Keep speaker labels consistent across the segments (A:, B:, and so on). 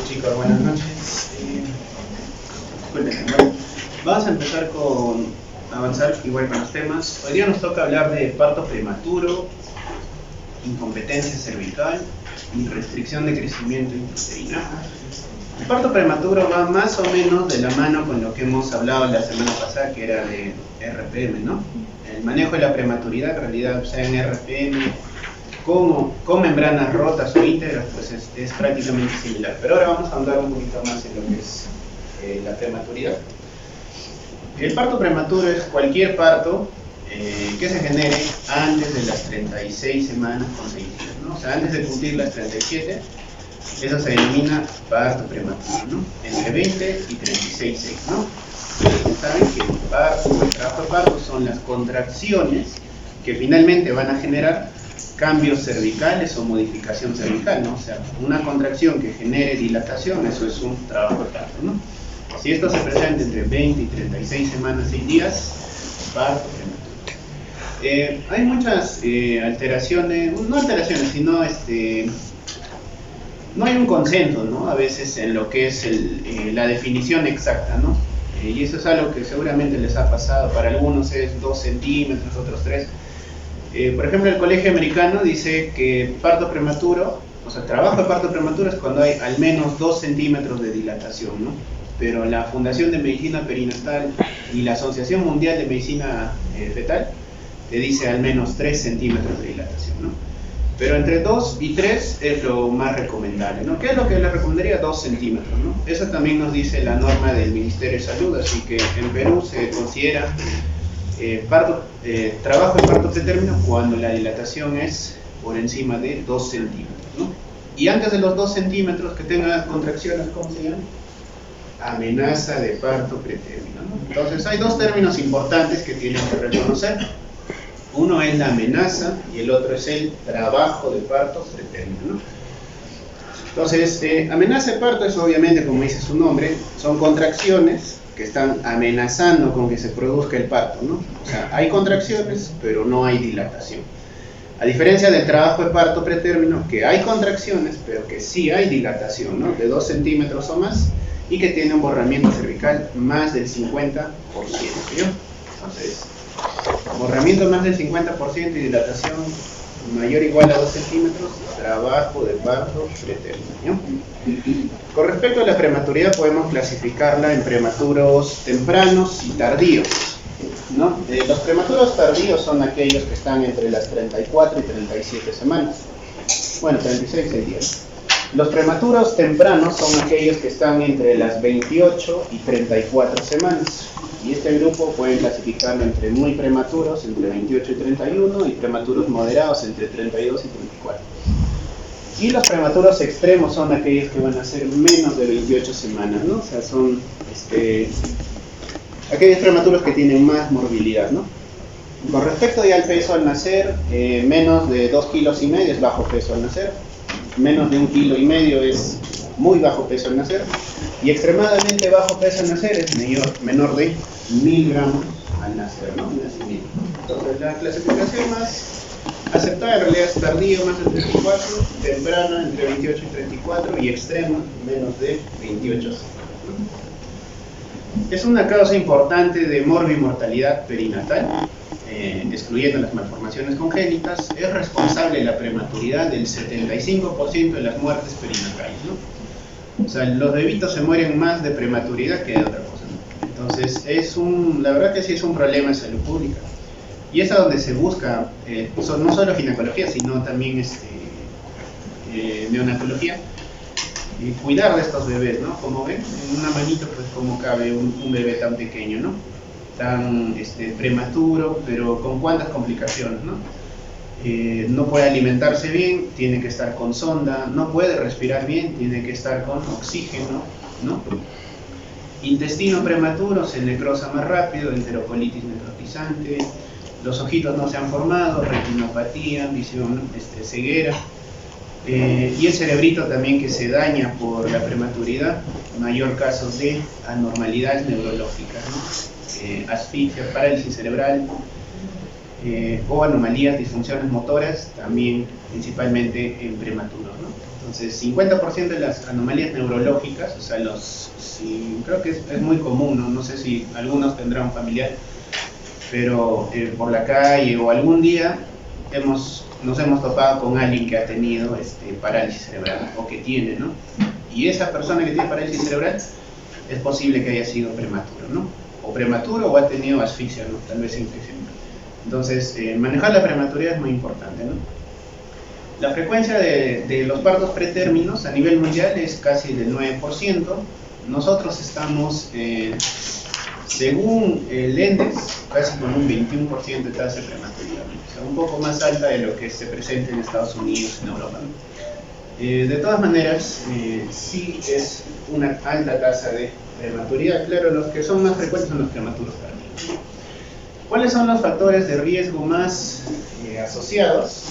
A: Chicos, buenas noches. Bueno, vamos a empezar con avanzar igual con los temas. Hoy día nos toca hablar de parto prematuro, incompetencia cervical y restricción de crecimiento intrauterino. El parto prematuro va más o menos de la mano con lo que hemos hablado la semana pasada, que era de RPM, ¿no? El manejo de la prematuridad, en realidad, sea en RPM con membranas rotas o íntegras, pues es prácticamente similar. Pero ahora vamos a andar un poquito más en lo que es la prematuridad. El parto prematuro es cualquier parto que se genere antes de las 36 semanas consecutivas, ¿no? O sea, antes de cumplir las 37, eso se denomina parto prematuro, ¿no? Entre 20 y 36, ¿no? Ustedes saben que el trabajo de parto son las contracciones que finalmente van a generar cambios cervicales o modificación cervical, ¿no? O sea, una contracción que genere dilatación, eso es un trabajo de parto, ¿no? Si esto se presenta entre 20 y 36 semanas, 6 días, parto prematuro. Hay muchas alteraciones, no alteraciones, sino no hay un consenso, ¿no? A veces en lo que es la definición exacta, ¿no? Y eso es algo que seguramente les ha pasado. Para algunos es 2 centímetros, otros 3. Por ejemplo, el Colegio Americano dice que parto prematuro, o sea, trabajo de parto prematuro es cuando hay al menos 2 centímetros de dilatación, ¿no? Pero la Fundación de Medicina Perinatal y la Asociación Mundial de Medicina Fetal te dice al menos 3 centímetros de dilatación, ¿no? Pero entre 2 y 3 es lo más recomendable, ¿no? ¿Qué es lo que le recomendaría? 2 centímetros, ¿no? Eso también nos dice la norma del Ministerio de Salud, así que en Perú se considera trabajo de parto pretérmino cuando la dilatación es por encima de 2 centímetros, ¿no? Y antes de los 2 centímetros que tenga contracciones, ¿cómo se llama? Amenaza de parto pretérmino, ¿no? Entonces hay 2 términos importantes que tienen que reconocer. Uno es la amenaza y el otro es el trabajo de parto pretérmino, ¿no? Entonces, amenaza de parto es obviamente, como dice su nombre, son contracciones que están amenazando con que se produzca el parto, ¿no? O sea, hay contracciones, pero no hay dilatación. A diferencia del trabajo de parto pretérmino, que hay contracciones, pero que sí hay dilatación, ¿no? De 2 centímetros o más, y que tiene un borramiento cervical más del 50%, ¿yo? Entonces, borramiento más del 50% y dilatación mayor o igual a 2 centímetros, trabajo de parto pretérmino, ¿no? Con respecto a la prematuridad, podemos clasificarla en prematuros tempranos y tardíos, ¿no? Los prematuros tardíos son aquellos que están entre las 34 y 37 semanas. Bueno, 36 días. Los prematuros tempranos son aquellos que están entre las 28 y 34 semanas. Y este grupo pueden clasificarlo entre muy prematuros, entre 28 y 31, y prematuros moderados, entre 32 y 34. Y los prematuros extremos son aquellos que van a ser menos de 28 semanas, ¿no? O sea, son aquellos prematuros que tienen más morbilidad, ¿no? Con respecto ya al peso al nacer, menos de 2,5 kilos es bajo peso al nacer, menos de 1,5 kilos es muy bajo peso al nacer, y extremadamente bajo peso al nacer es menor de 1.000 gramos al nacer, ¿no? Entonces la clasificación más aceptada en realidad es tardío más de 34, temprano entre 28 y 34 y extremo menos de 28 semanas. Es una causa importante de morbimortalidad perinatal, excluyendo las malformaciones congénitas. Es responsable de la prematuridad del 75% de las muertes perinatales, ¿no? O sea, los bebitos se mueren más de prematuridad que de otra cosa, ¿no? Entonces, la verdad que sí es un problema de salud pública. Y es a donde se busca, no solo ginecología, sino también neonatología, cuidar de estos bebés, ¿no? Como ven, en una manito, pues cómo cabe un bebé tan pequeño, ¿no? Tan prematuro, pero con cuántas complicaciones, ¿no? No puede alimentarse bien, tiene que estar con sonda, no puede respirar bien, tiene que estar con oxígeno, ¿no? Intestino prematuro, se necrosa más rápido, enterocolitis necrotizante, los ojitos no se han formado, retinopatía, visión, ceguera, y el cerebrito también que se daña por la prematuridad, mayor casos de anormalidades neurológicas, ¿no? Asfixia, parálisis cerebral, o anomalías, disfunciones motoras, también principalmente en prematuros, ¿no? Entonces, 50% de las anomalías neurológicas, o sea, creo que es muy común, ¿no? No sé si algunos tendrán familiar, pero por la calle o algún día nos hemos topado con alguien que ha tenido parálisis cerebral o que tiene, ¿no? Y esa persona que tiene parálisis cerebral es posible que haya sido prematuro, ¿no? O prematuro o ha tenido asfixia, ¿no? Tal vez infección. Entonces, manejar la prematuridad es muy importante, ¿no? La frecuencia de los partos pretérminos a nivel mundial es casi del 9%. Nosotros estamos, según el ENDES, casi con un 21% de tasa de prematuridad, ¿no? O sea, un poco más alta de lo que se presenta en Estados Unidos, en Europa, ¿no? De todas maneras, sí es una alta tasa de prematuridad. Claro, los que son más frecuentes son los prematuros tardíos. ¿Cuáles son los factores de riesgo más asociados?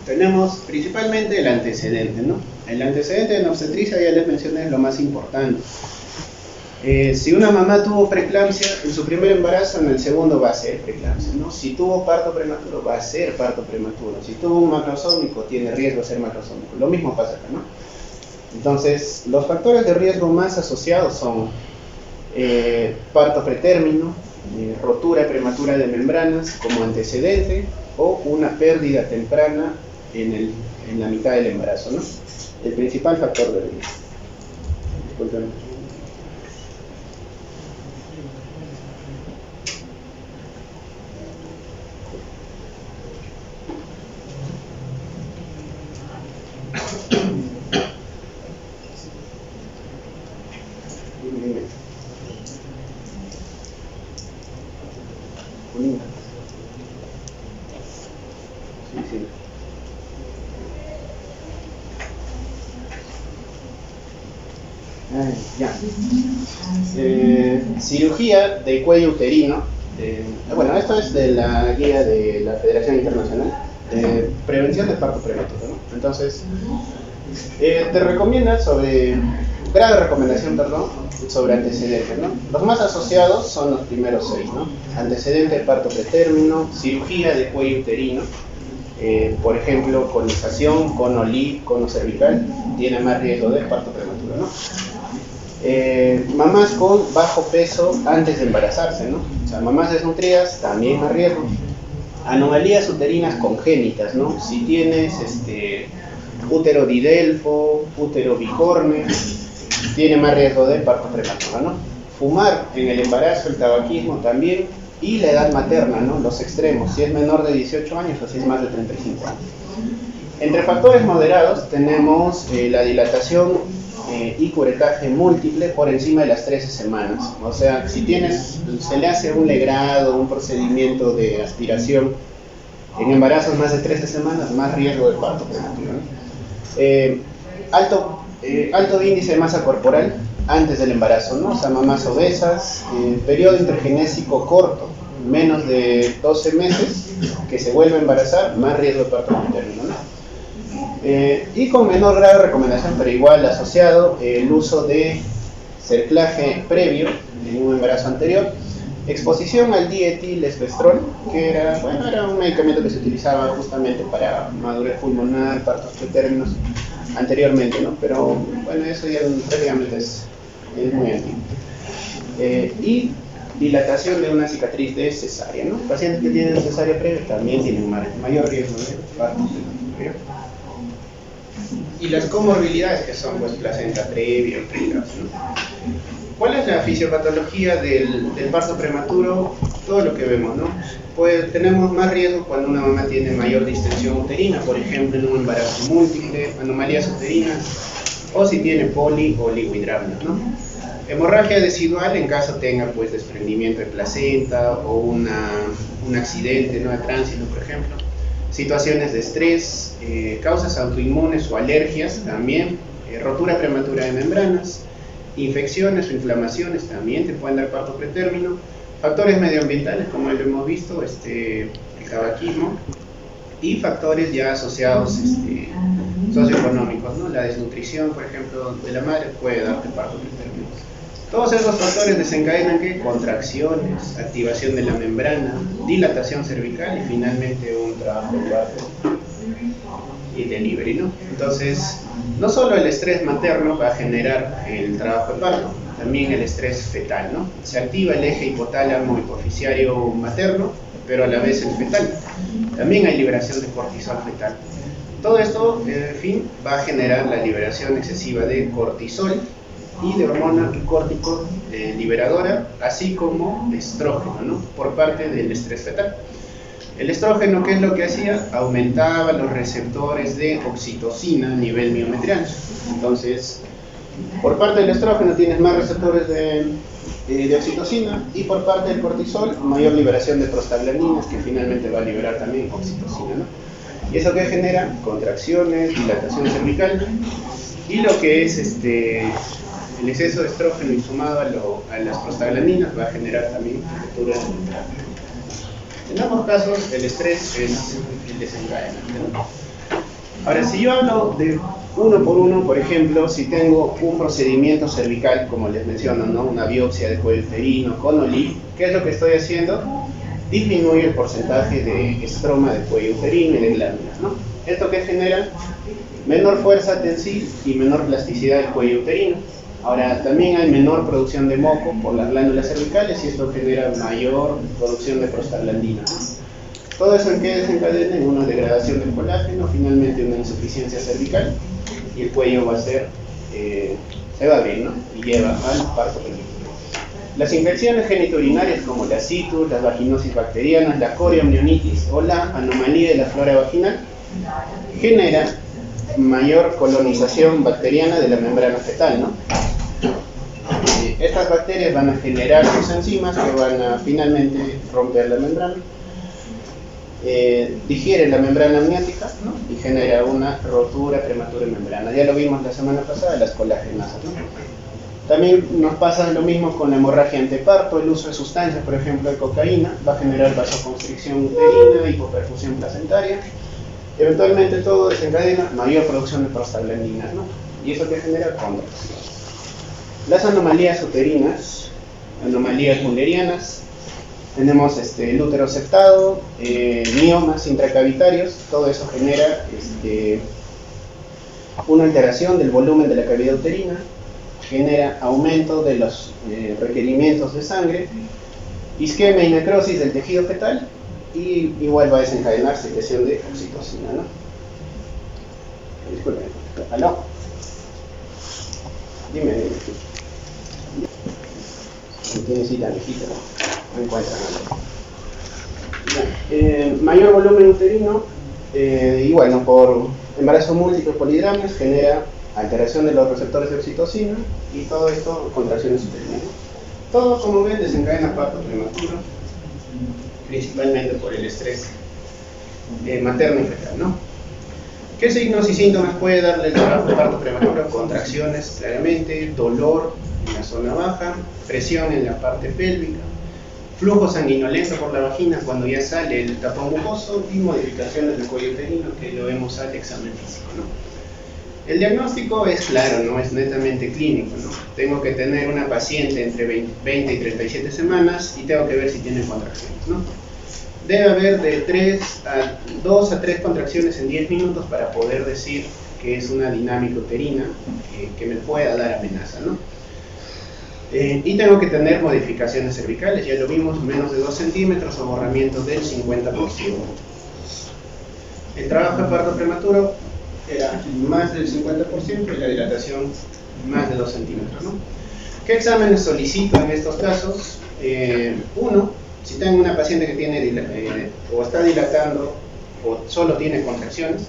A: Tenemos principalmente el antecedente, ¿no? El antecedente en obstetricia, ya les mencioné, es lo más importante. Si una mamá tuvo preeclampsia en su primer embarazo, en el segundo va a ser preeclampsia, ¿no? Si tuvo parto prematuro, va a ser parto prematuro. Si tuvo un macrosómico, tiene riesgo de ser macrosómico. Lo mismo pasa acá, ¿no? Entonces, los factores de riesgo más asociados son parto pretérmino, rotura prematura de membranas como antecedente, o una pérdida temprana en la mitad del embarazo, ¿no? El principal factor de riesgo. Disculpen. Cirugía de cuello uterino. Bueno, esto es de la guía de la Federación Internacional de Prevención de Parto Prematuro, ¿no? Entonces, te recomienda grave recomendación, sobre antecedentes, ¿no? Los más asociados son los primeros 6, ¿no? Antecedente de parto pretérmino, cirugía de cuello uterino, por ejemplo, conización, cono LIB, cono cervical, tiene más riesgo de parto prematuro, ¿no? Mamás con bajo peso antes de embarazarse, ¿no? O sea, mamás desnutridas, también más riesgo. Anomalías uterinas congénitas, ¿no? Si tienes útero didelfo, útero bicorne, tiene más riesgo de parto prematuro, ¿no? Fumar en el embarazo, el tabaquismo también, y la edad materna, ¿no? Los extremos, si es menor de 18 años o si es más de 35 años. Entre factores moderados tenemos la dilatación y curetaje múltiple por encima de las 13 semanas. O sea, si se le hace un legrado, un procedimiento de aspiración en embarazos más de 13 semanas, más riesgo de parto prematuro, ¿no? Alto índice de masa corporal antes del embarazo, ¿no? O sea, mamás obesas, periodo intragenésico corto, menos de 12 meses, que se vuelve a embarazar, más riesgo de parto materno, ¿no? Y con menor grado de recomendación, pero igual asociado, el uso de cerclaje previo en un embarazo anterior, exposición al dietilespestrol, que era un medicamento que se utilizaba justamente para madurez pulmonar, partos pretérminos anteriormente, ¿no? Pero bueno, eso ya prácticamente es muy antiguo. Y dilatación de una cicatriz de cesárea, ¿no? Pacientes que tienen cesárea previa también tienen mayor riesgo de parto prematuro. Y las comorbilidades que son, pues, placenta previa, preeclampsia, ¿no? ¿Cuál es la fisiopatología del parto prematuro? Todo lo que vemos, ¿no? Pues tenemos más riesgo cuando una mamá tiene mayor distensión uterina, por ejemplo, en un embarazo múltiple, anomalías uterinas, o si tiene poli o oligohidramnios, ¿no? Hemorragia decidual en caso tenga pues desprendimiento de placenta o un accidente, ¿no?, de tránsito, por ejemplo. Situaciones de estrés, causas autoinmunes o alergias también, rotura prematura de membranas, infecciones o inflamaciones también te pueden dar parto pretérmino, factores medioambientales como lo hemos visto, el tabaquismo, y factores ya asociados socioeconómicos, ¿no? La desnutrición, por ejemplo, de la madre puede darte parto pretérmino. Todos esos factores desencadenan ¿qué? Contracciones, activación de la membrana, dilatación cervical y finalmente un trabajo de parto y delivery, ¿no? Entonces, no solo el estrés materno va a generar el trabajo de parto, también el estrés fetal, ¿no? Se activa el eje hipotálamo hipoficiario materno, pero a la vez el fetal. También hay liberación de cortisol fetal. Todo esto, en fin, va a generar la liberación excesiva de cortisol y de hormona córtico liberadora, así como estrógeno, ¿no?, por parte del estrés fetal. El estrógeno, ¿qué es lo que hacía? Aumentaba los receptores de oxitocina a nivel miometrial. Entonces, por parte del estrógeno tienes más receptores de oxitocina, y por parte del cortisol, mayor liberación de prostaglandinas, que finalmente va a liberar también oxitocina, ¿no? Y eso que genera contracciones, dilatación cervical, y lo que es el exceso de estrógeno insumado a las prostaglandinas va a generar también ruptura de membrana. En ambos casos, el estrés es el desencadenante, ¿no? Ahora, si yo hablo de uno por uno, por ejemplo, si tengo un procedimiento cervical, como les menciono, ¿no?, una biopsia de cuello uterino con OLI, ¿qué es lo que estoy haciendo? Disminuye el porcentaje de estroma de cuello uterino y de glándulas, ¿no? Esto que genera menor fuerza tensil y menor plasticidad del cuello uterino. Ahora, también hay menor producción de moco por las glándulas cervicales, y esto genera mayor producción de prostaglandina. Todo eso en que desencadena en una degradación del colágeno, finalmente una insuficiencia cervical, y el cuello va a ser, se va a abrir, ¿no?, y lleva al parto prematuro. Las infecciones genitourinarias como la citus, las vaginosis bacterianas, la corioamnionitis o la anomalía de la flora vaginal genera mayor colonización bacteriana de la membrana fetal, ¿no? Estas bacterias van a generar sus enzimas que van a finalmente romper la membrana, digiere la membrana amniótica, ¿no?, y genera una rotura prematura de membrana. Ya lo vimos la semana pasada, las colagenasas, ¿no? También nos pasa lo mismo con la hemorragia anteparto. El uso de sustancias, por ejemplo de cocaína, va a generar vasoconstricción uterina, hipoperfusión placentaria. Eventualmente todo desencadena mayor producción de prostaglandinas, ¿no?, y eso que genera contracción. Las anomalías uterinas, anomalías mullerianas, tenemos el útero septado, miomas intracavitarios. Todo eso genera una alteración del volumen de la cavidad uterina, genera aumento de los requerimientos de sangre, isquemia y necrosis del tejido fetal, y igual va a desencadenar secreción de oxitocina, ¿no? Disculpen. ¿Aló? Dime. Tiene cita, mijita, no encuentran algo. Mayor volumen uterino, y bueno, por embarazo múltiple polidramias genera alteración de los receptores de oxitocina, y todo esto contracciones uterinas. Todo, como ven, desencadena parto prematuro, principalmente por el estrés materno y fetal, ¿no? ¿Qué signos y síntomas puede darle el trabajo de parto prematuro? Contracciones, claramente, dolor en la zona baja, presión en la parte pélvica, flujo sanguinolento por la vagina cuando ya sale el tapón mucoso, y modificaciones del cuello uterino, que lo vemos al examen físico, ¿no? El diagnóstico es claro, ¿no?, es netamente clínico, ¿no? Tengo que tener una paciente entre 20 y 37 semanas y tengo que ver si tiene contracciones, ¿no? Debe haber de 2 a 3 contracciones en 10 minutos para poder decir que es una dinámica uterina que me pueda dar amenaza, ¿no? Y tengo que tener modificaciones cervicales, ya lo vimos, menos de 2 centímetros o borramiento del 50%. El trabajo de parto prematuro era más del 50% y la dilatación más de 2 centímetros, ¿no? ¿Qué exámenes solicito en estos casos? Uno, si tengo una paciente que tiene o está dilatando o solo tiene contracciones,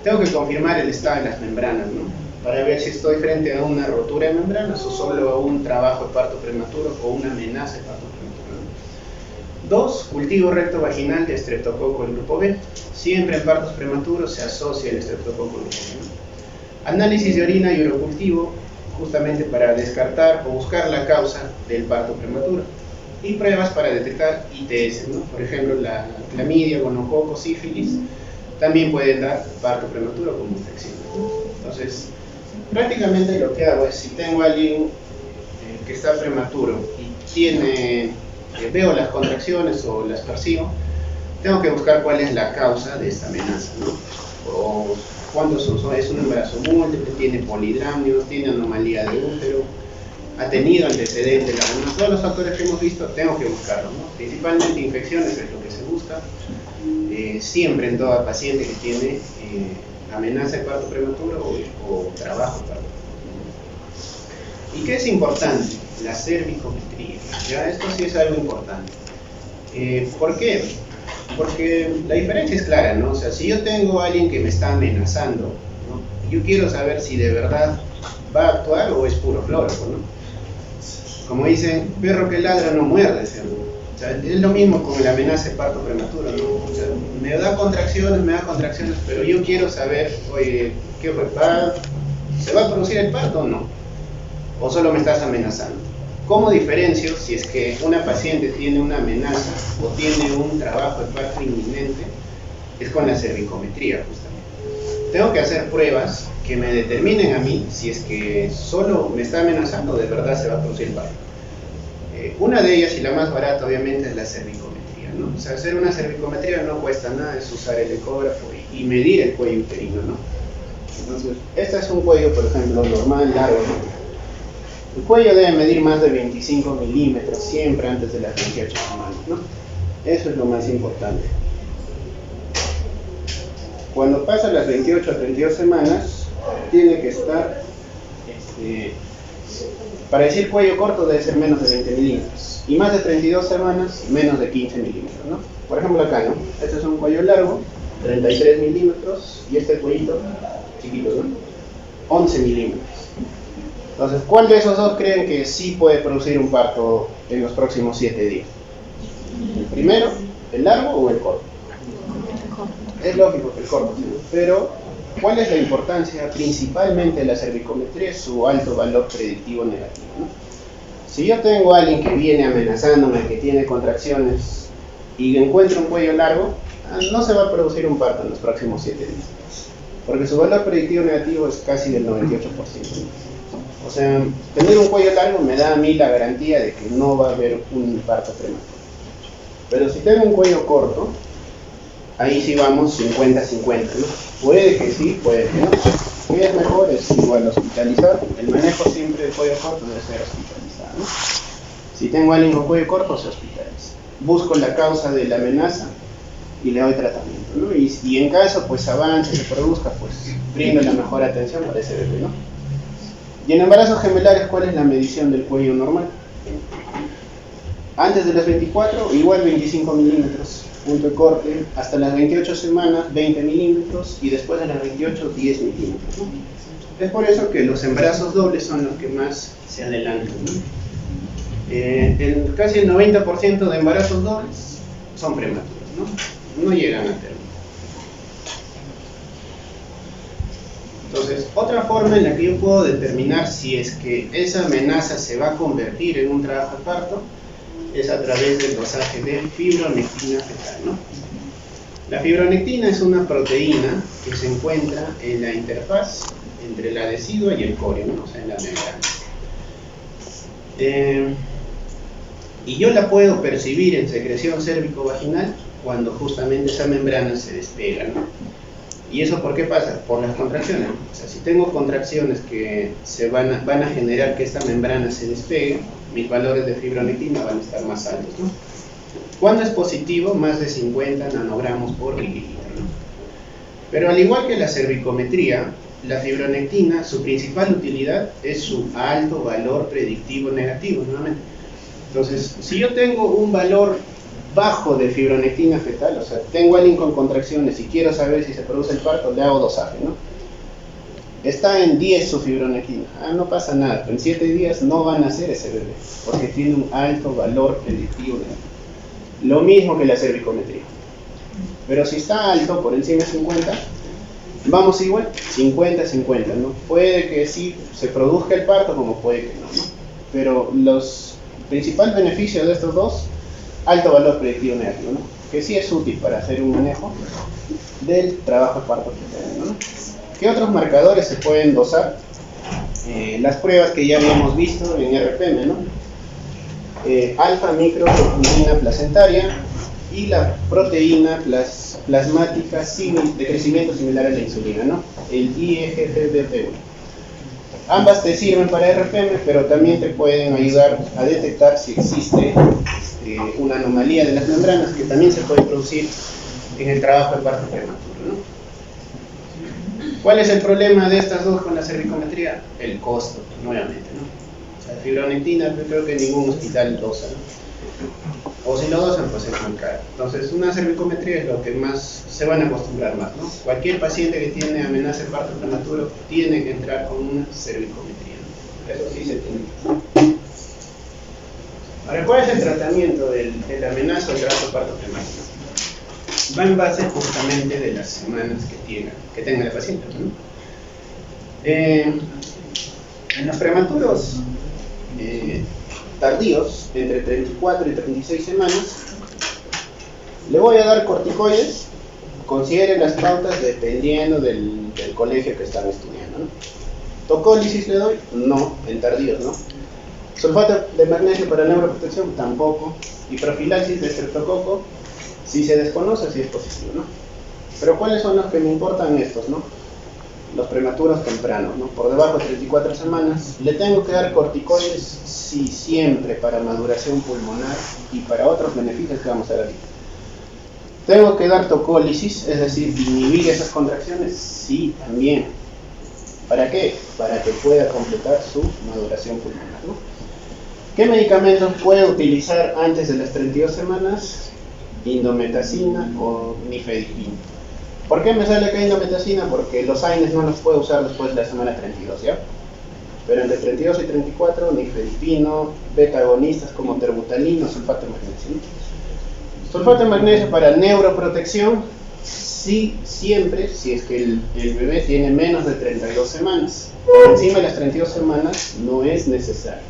A: tengo que confirmar el estado de las membranas, ¿no? Para ver si estoy frente a una rotura de membranas o solo a un trabajo de parto prematuro o una amenaza de parto prematuro, ¿no? Dos, cultivo recto vaginal de estreptococo del grupo B. Siempre en partos prematuros se asocia el estreptococo grupo B, ¿no? Análisis de orina y urocultivo, justamente para descartar o buscar la causa del parto prematuro. Y pruebas para detectar ITS, ¿no? Por ejemplo, la clamidia, gonococo, sífilis, también pueden dar parto prematuro como infección, ¿no? Entonces, prácticamente lo que hago es, si tengo a alguien que está prematuro y veo las contracciones o las percibo, tengo que buscar cuál es la causa de esta amenaza, ¿no? O cuántos son, es un embarazo múltiple, tiene polidramnios, tiene anomalía de útero, ha tenido antecedentes, todos los factores que hemos visto tengo que buscarlos, ¿no? Principalmente infecciones es lo que se busca, siempre en toda paciente que tiene amenaza de parto prematuro o trabajo de parto prematuro. ¿Y qué es importante? La cervicometría. ¿Ya? Esto sí es algo importante. ¿Por qué? Porque la diferencia es clara, ¿no? O sea, si yo tengo a alguien que me está amenazando, ¿no? Yo quiero saber si de verdad va a actuar o es puro cloroco, ¿no? Como dicen, perro que ladra no muerde, ¿no? O sea, es lo mismo con la amenaza de parto prematuro, ¿no? O sea, me da contracciones, pero yo quiero saber, oye, ¿qué fue? ¿Se va a producir el parto o no? ¿O solo me estás amenazando? ¿Cómo diferencio si es que una paciente tiene una amenaza o tiene un trabajo de parto inminente? Es con la cervicometría, justamente. Tengo que hacer pruebas que me determinen a mí si es que solo me está amenazando o de verdad se va a producir el parto. Una de ellas, y la más barata obviamente, es la cervicometría, ¿no? O sea, hacer una cervicometría no cuesta nada, es usar el ecógrafo y medir el cuello uterino, ¿no? Entonces, este es un cuello, por ejemplo, normal, largo, ¿no? El cuello debe medir más de 25 milímetros siempre antes de las 28 semanas, ¿no? Eso es lo más importante. Cuando pasa las 28 a 32 semanas, tiene que estar, para decir cuello corto debe ser menos de 20 milímetros. Y más de 32 semanas, menos de 15 milímetros, ¿no? Por ejemplo acá, ¿no? Este es un cuello largo, 33 milímetros, y este cuellito chiquito, ¿no? 11 milímetros. Entonces, ¿cuál de esos dos creen que sí puede producir un parto en los próximos 7 días? ¿El primero, el largo o el corto? Es lógico que el corto, ¿sí? Pero ¿cuál es la importancia principalmente de la cervicometría? Es su alto valor predictivo negativo, ¿no? Si yo tengo a alguien que viene amenazándome, que tiene contracciones y encuentro un cuello largo, no se va a producir un parto en los próximos 7 días, porque su valor predictivo negativo es casi del 98%, ¿no? O sea, tener un cuello largo me da a mí la garantía de que no va a haber un parto prematuro. Pero si tengo un cuello corto, ahí sí vamos 50-50, ¿no? Puede que sí, puede que no. ¿Qué es mejor? Es igual hospitalizar. El manejo siempre del cuello corto debe ser hospitalizado, ¿no? Si tengo a alguien con cuello corto, se hospitaliza. Busco la causa de la amenaza y le doy tratamiento, ¿no? Y en caso pues avance, se produzca, pues brindo la mejor atención para ese bebé, ¿no? Y en embarazos gemelares, ¿cuál es la medición del cuello normal? Antes de las 24, igual 25 milímetros, punto de corte, hasta las 28 semanas, 20 milímetros, y después de las 28, 10 milímetros, ¿no? Es por eso que los embarazos dobles son los que más se adelantan, ¿no? Casi el 90% de embarazos dobles son prematuros, ¿no? No llegan a término. Entonces, otra forma en la que yo puedo determinar si es que esa amenaza se va a convertir en un trabajo de parto es a través del dosaje de fibronectina fetal, ¿no? La fibronectina es una proteína que se encuentra en la interfaz entre la decidua y el corio, ¿no? O sea, en la membrana. Y yo la puedo percibir en secreción cérvico-vaginal cuando justamente esa membrana se despega, ¿no? ¿Y eso por qué pasa? Por las contracciones. O sea, si tengo contracciones que van a generar que esta membrana se despegue, mis valores de fibronectina van a estar más altos, ¿no? ¿Cuándo es positivo? Más de 50 nanogramos por mililitro, ¿no? Pero al igual que la cervicometría, la fibronectina, su principal utilidad es su alto valor predictivo negativo, nuevamente. Entonces, si yo tengo un valor bajo de fibronectina fetal, o sea, tengo a alguien con contracciones y quiero saber si se produce el parto, le hago dosaje, ¿no? Está en 10 su fibronectina, no pasa nada, en 7 días no va a nacer ese bebé, porque tiene un alto valor predictivo negativo. Lo mismo que la cervicometría. Pero si está alto, por encima de 50, vamos igual, 50-50, ¿no? Puede que sí se produzca el parto, como puede que no, ¿no? Pero los principales beneficios de estos dos, alto valor predictivo negativo, ¿no? Que sí es útil para hacer un manejo del trabajo de parto, ¿no? ¿Qué otros marcadores se pueden dosar? Las pruebas que ya habíamos visto en RPM, ¿no? Alfa microglobulina placentaria y la proteína plasmática de crecimiento similar a la insulina, ¿no? El IgG-BP1. Ambas te sirven para RPM, pero también te pueden ayudar a detectar si existe una anomalía de las membranas que también se puede producir en el trabajo de parto prematuro, ¿no? ¿Cuál es el problema de estas dos con la cervicometría? El costo, nuevamente, ¿no? O sea, fibronectina, yo creo que ningún hospital dosa, ¿no? O si lo dosan, pues es muy caro. Entonces, una cervicometría es lo que más se van a acostumbrar más, ¿no? Cualquier paciente que tiene amenaza de parto prematuro tiene que entrar con una cervicometría, ¿no? Eso sí se tiene. Ahora, ¿cuál es el tratamiento de la amenaza del parto prematuro? Va en base justamente de las semanas que tenga el paciente, ¿no? En los prematuros tardíos, entre 34 y 36 semanas, le voy a dar corticoides. Consideren las pautas dependiendo del colegio que están estudiando, ¿no? ¿Tocólisis le doy? No, en tardíos, ¿no? ¿Sulfato de magnesio para neuroprotección? Tampoco. Y profilaxis de estreptococo, si se desconoce, si es positivo, ¿no? Pero ¿cuáles son los que me importan estos, no? Los prematuros tempranos, ¿no? Por debajo de 34 semanas. ¿Le tengo que dar corticoides? Sí, siempre, para maduración pulmonar y para otros beneficios que vamos a ver aquí. ¿Tengo que dar tocólisis, es decir, inhibir esas contracciones? Sí, también. ¿Para qué? Para que pueda completar su maduración pulmonar, ¿no? ¿Qué medicamentos puede utilizar antes de las 32 semanas? Indometacina o nifedipino. ¿Por qué me sale acá indometacina? Porque los AINES no los puedo usar después de la semana 32, ¿ya? Pero entre 32 y 34, nifedipino, beta-agonistas como terbutalina o sulfato de magnesio, ¿no? Sulfato de magnesio para neuroprotección, sí, siempre, si es que el bebé tiene menos de 32 semanas. Por encima de las 32 semanas no es necesario.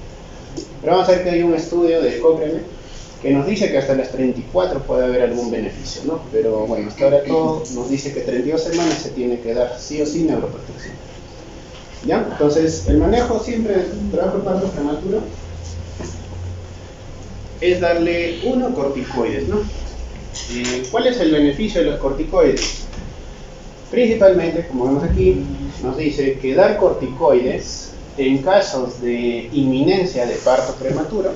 A: Pero vamos a ver que hay un estudio de Cochrane que nos dice que hasta las 34 puede haber algún beneficio, ¿no? Pero bueno, hasta ahora todo nos dice que 32 semanas se tiene que dar sí o sí neuroprotección. ¿Ya? Entonces, el manejo siempre del trabajo de parto prematuro es darle corticoides, ¿no? ¿Cuál es el beneficio de los corticoides? Principalmente, como vemos aquí, nos dice que dar corticoides en casos de inminencia de parto prematuro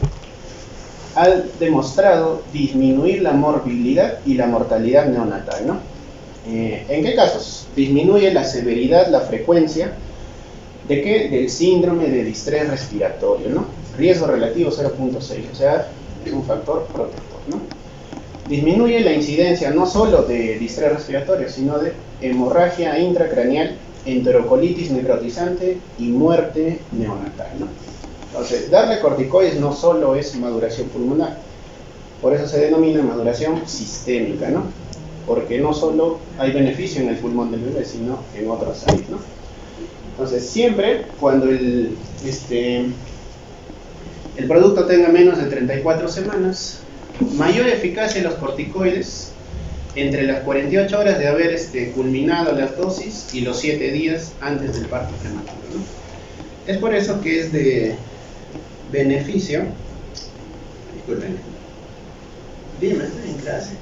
A: ha demostrado disminuir la morbilidad y la mortalidad neonatal, ¿no? ¿En qué casos? Disminuye la severidad, la frecuencia ¿de qué? Del síndrome de distrés respiratorio, ¿no? Riesgo relativo 0.6, o sea, es un factor protector, ¿no? Disminuye la incidencia no solo de distrés respiratorio, sino de hemorragia intracraneal, enterocolitis necrotizante y muerte neonatal, ¿no? Entonces, darle corticoides no solo es maduración pulmonar, por eso se denomina maduración sistémica, ¿no? Porque no solo hay beneficio en el pulmón del bebé, sino en otras áreas, ¿no? Entonces, siempre cuando el producto tenga menos de 34 semanas, mayor eficacia de los corticoides entre las 48 horas de haber culminado las dosis y los 7 días antes del parto prematuro, ¿no? Es por eso que es de beneficio. Disculpen. Dime, estoy en clase.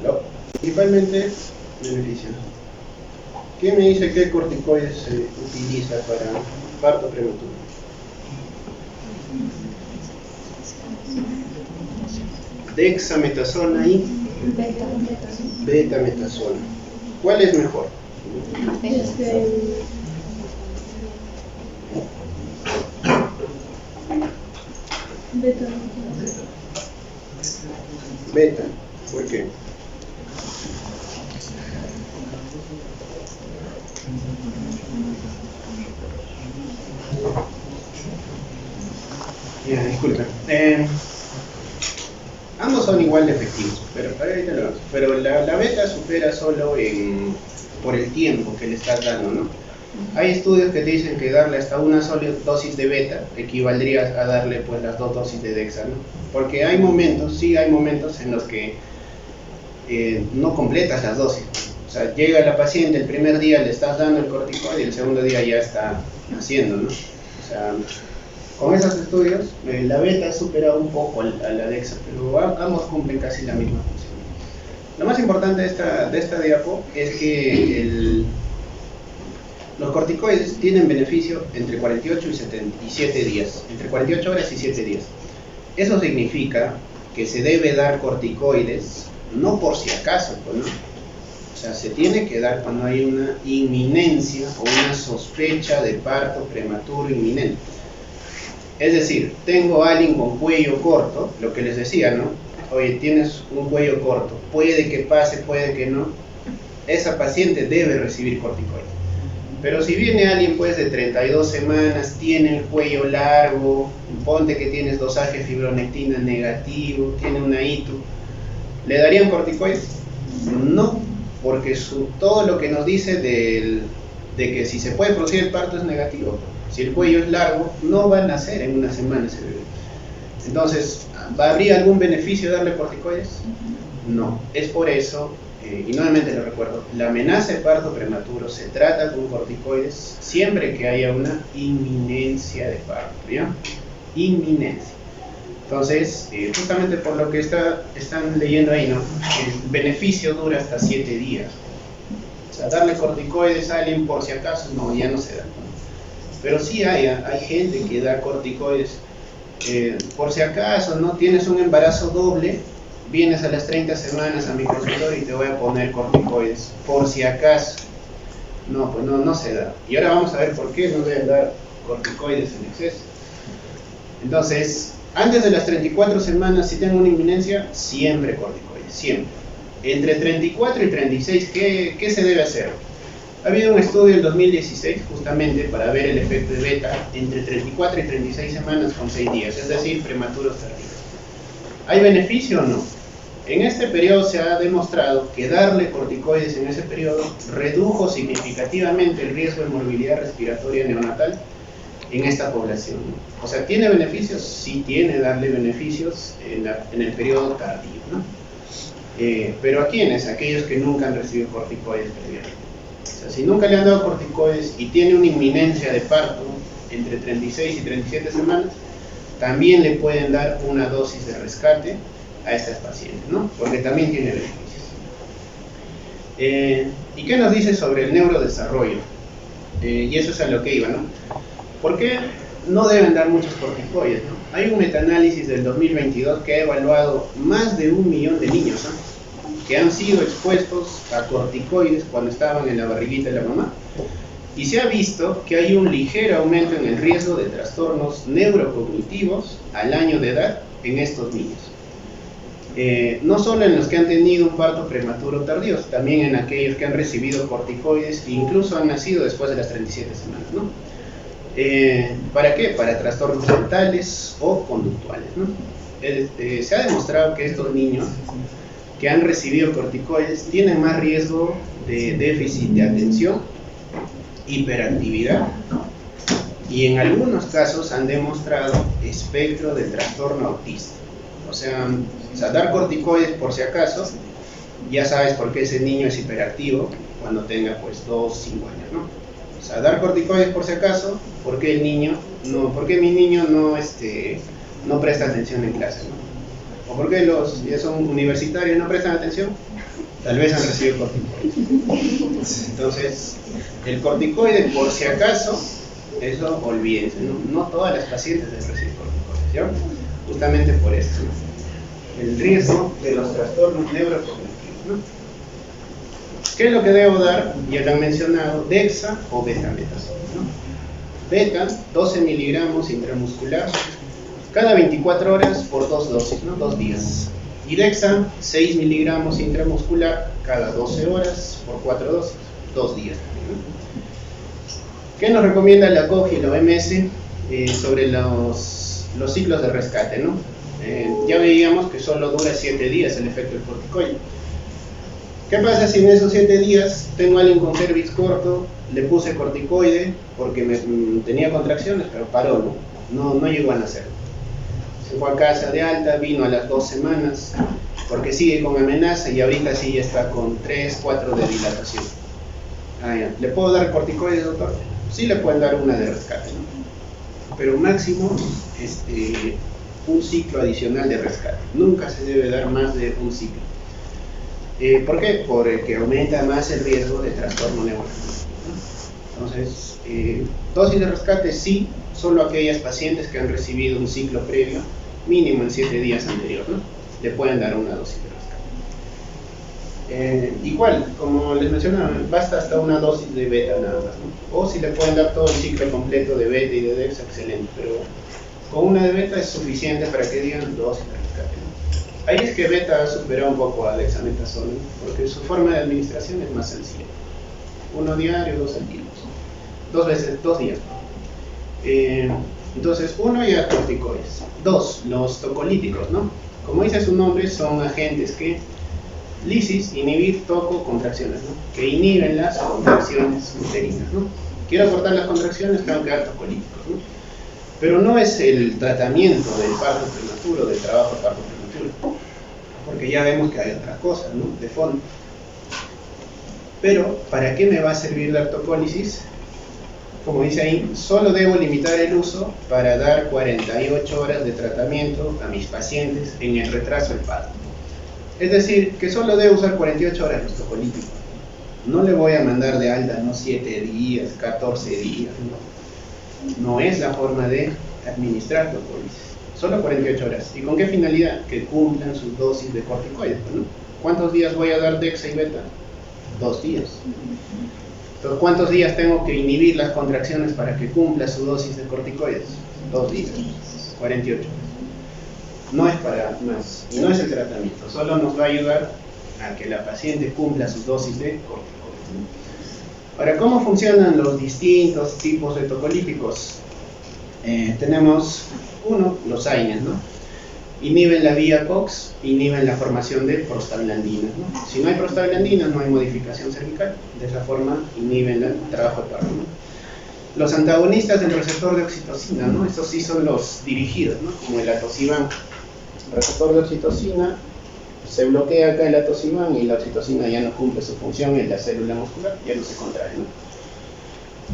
A: ¿Aló? Principalmente beneficio. ¿Quién me dice qué corticoides se utiliza para parto prematuro? Dexametasona y Betametasona. ¿Cuál es mejor? Beta. ¿Por qué? Ya, disculpen. Ambos son igual de efectivos, pero la beta supera solo por el tiempo que le estás dando, ¿no? Hay estudios que te dicen que darle hasta una sola dosis de beta equivaldría a darle pues las 2 dosis de dexa, ¿no? Porque hay momentos en los que no completas las dosis. O sea, llega la paciente, el primer día le estás dando el corticoide y el segundo día ya está haciendo, ¿no? O sea, con esos estudios, la beta supera un poco a la dexa, pero ambos cumplen casi la misma función. Lo más importante de esta diapo es que los corticoides tienen beneficio entre 48 y 77 días, entre 48 horas y 7 días. Eso significa que se debe dar corticoides no por si acaso, ¿no? O sea, se tiene que dar cuando hay una inminencia o una sospecha de parto prematuro inminente. Es decir, tengo a alguien con cuello corto, lo que les decía, ¿no? Oye, tienes un cuello corto, puede que pase, puede que no. Esa paciente debe recibir corticoides. Pero si viene alguien pues de 32 semanas, tiene el cuello largo, ponte que tienes dosaje de fibronectina negativo, tiene una ITU, ¿le darían corticoides? No, porque todo lo que nos dice de que si se puede producir el parto es negativo. Si el cuello es largo, no va a nacer en una semana ese bebé. Entonces, ¿habría algún beneficio de darle corticoides? No. Es por eso, y nuevamente lo recuerdo, la amenaza de parto prematuro se trata con corticoides siempre que haya una inminencia de parto, ¿ya? Inminencia. Entonces, justamente por lo que están leyendo ahí, ¿no? El beneficio dura hasta 7 días. O sea, darle corticoides a alguien por si acaso, no, ya no se da. Pero sí hay gente que da corticoides por si acaso, ¿no? Tienes un embarazo doble, vienes a las 30 semanas a mi consultorio y te voy a poner corticoides, por si acaso. No, pues no se da. Y ahora vamos a ver por qué no deben dar corticoides en exceso. Entonces, antes de las 34 semanas, si tengo una inminencia, siempre corticoides, siempre. Entre 34 y 36, ¿qué se debe hacer? Ha habido un estudio en 2016 justamente para ver el efecto de beta entre 34 y 36 semanas con 6 días, es decir, prematuros tardíos. ¿Hay beneficio o no? En este periodo se ha demostrado que darle corticoides en ese periodo redujo significativamente el riesgo de morbilidad respiratoria neonatal en esta población. O sea, ¿tiene beneficios? Sí tiene darle beneficios en el periodo tardío, ¿no? Pero ¿a quiénes? Aquellos que nunca han recibido corticoides previamente. O sea, si nunca le han dado corticoides y tiene una inminencia de parto entre 36 y 37 semanas, también le pueden dar una dosis de rescate a estas pacientes, ¿no? Porque también tiene beneficios. ¿Y qué nos dice sobre el neurodesarrollo? Y eso es a lo que iba, ¿no? ¿Por qué no deben dar muchos corticoides, ¿no? Hay un metaanálisis del 2022 que ha evaluado más de 1 millón de niños, ¿no?, que han sido expuestos a corticoides cuando estaban en la barriguita de la mamá, y se ha visto que hay un ligero aumento en el riesgo de trastornos neurocognitivos al año de edad en estos niños. No solo en los que han tenido un parto prematuro tardío, también en aquellos que han recibido corticoides e incluso han nacido después de las 37 semanas, ¿no? ¿Para qué? Para trastornos mentales o conductuales, ¿no? Se ha demostrado que estos niños que han recibido corticoides tienen más riesgo de déficit de atención, hiperactividad, y en algunos casos han demostrado espectro de trastorno autista. O sea, dar corticoides por si acaso, ya sabes por qué ese niño es hiperactivo cuando tenga pues 2 o 5 años, ¿no? O sea, dar corticoides por si acaso, ¿por qué mi niño no presta atención en clase, ¿no? ¿O por qué los ya son universitarios y no prestan atención? Tal vez han recibido corticoides. Entonces, el corticoide por si acaso, eso olvídense, ¿no? No todas las pacientes deben recibir corticoides, ¿ya? Justamente por esto, ¿no? el riesgo de los trastornos neurocognitivos, ¿no? ¿Qué es lo que debo dar? Ya lo han mencionado, dexa o betametasona, ¿no? Beta, 12 miligramos intramuscular, cada 24 horas por 2 dosis, ¿no? 2 días. Y dexa, 6 miligramos intramuscular, cada 12 horas por 4 dosis, 2 días. ¿Qué nos recomienda la COG y la OMS sobre los ciclos de rescate, ¿no? Ya veíamos que solo dura 7 días el efecto del corticoide. ¿Qué pasa si en esos 7 días tengo a alguien con cervix corto, le puse corticoide porque tenía contracciones, pero paró, no llegó a nacer? Se fue a casa de alta, vino a las 2 semanas, porque sigue con amenaza y ahorita sí ya está con 3, 4 de dilatación. ¿Le puedo dar corticoide, doctor? Sí le pueden dar una de rescate, ¿no? Pero máximo un ciclo adicional de rescate. Nunca se debe dar más de un ciclo. ¿Por qué? Porque aumenta más el riesgo de trastorno neurológico, ¿no? Entonces, dosis de rescate sí, solo aquellas pacientes que han recibido un ciclo previo, mínimo en 7 días anteriores, ¿no? Le pueden dar una dosis de rescate. Igual, como les mencionaba, basta hasta una dosis de beta nada más, ¿no? O si le pueden dar todo el ciclo completo de beta y de dexa, excelente, pero con una de beta es suficiente para que digan dosis de rescate, ¿no? Ahí es que beta ha superado un poco a dexametasona, ¿no? Porque su forma de administración es más sencilla. 1 diario, 2 al día, 2 veces, 2 días. Entonces, 1 ya corticoides. 2, los tocolíticos, ¿no? Como dice su nombre, son agentes que lisis, inhibir, toco, contracciones, ¿no? Que inhiben las contracciones uterinas, ¿no? Quiero cortar las contracciones, tengo que dar tocolíticos, ¿no? Pero no es el tratamiento del parto prematuro, del trabajo de parto prematuro, porque ya vemos que hay otras cosas, ¿no? De fondo. Pero, ¿para qué me va a servir la tocólisis? Como dice ahí, solo debo limitar el uso para dar 48 horas de tratamiento a mis pacientes en el retraso del parto. Es decir, que solo debo usar 48 horas los tocolíticos. No le voy a mandar de alta, no 7 días, 14 días, no es la forma de administrar tocólisis. Solo 48 horas. ¿Y con qué finalidad? Que cumplan sus dosis de corticoides, ¿no? ¿Cuántos días voy a dar dexa y beta? 2 días. Entonces, ¿cuántos días tengo que inhibir las contracciones para que cumpla su dosis de corticoides? 2 días, 48 horas. No es para más, y no es el tratamiento, solo nos va a ayudar a que la paciente cumpla sus dosis de corticoides, ¿no? Ahora, ¿cómo funcionan los distintos tipos de tocolíticos? Tenemos los AINES, ¿no? Inhiben la vía COX, inhiben la formación de prostaglandinas, ¿no? Si no hay prostaglandinas, no hay modificación cervical. De esa forma, inhiben el trabajo de parto, ¿no? Los antagonistas del receptor de oxitocina, ¿no? Estos sí son los dirigidos, ¿no? Como el atosiban. El receptor de oxitocina se bloquea acá el atosiban y la oxitocina ya no cumple su función en la célula muscular, ya no se contrae, ¿no?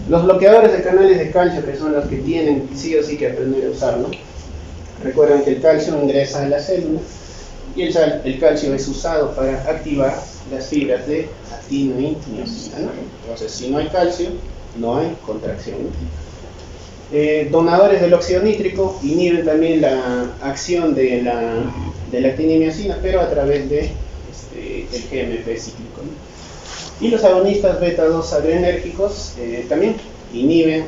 A: Los bloqueadores de canales de calcio, que son los que tienen sí o sí que aprender a usar, ¿no? Recuerden que el calcio ingresa a la célula y el calcio es usado para activar las fibras de actina y miosina, ¿no? Entonces, si no hay calcio, no hay contracción, ¿no? Donadores del óxido nítrico inhiben también la acción de la actina y miosina, pero a través de el GMP cíclico, ¿no? Y los agonistas beta-2 adrenérgicos también inhiben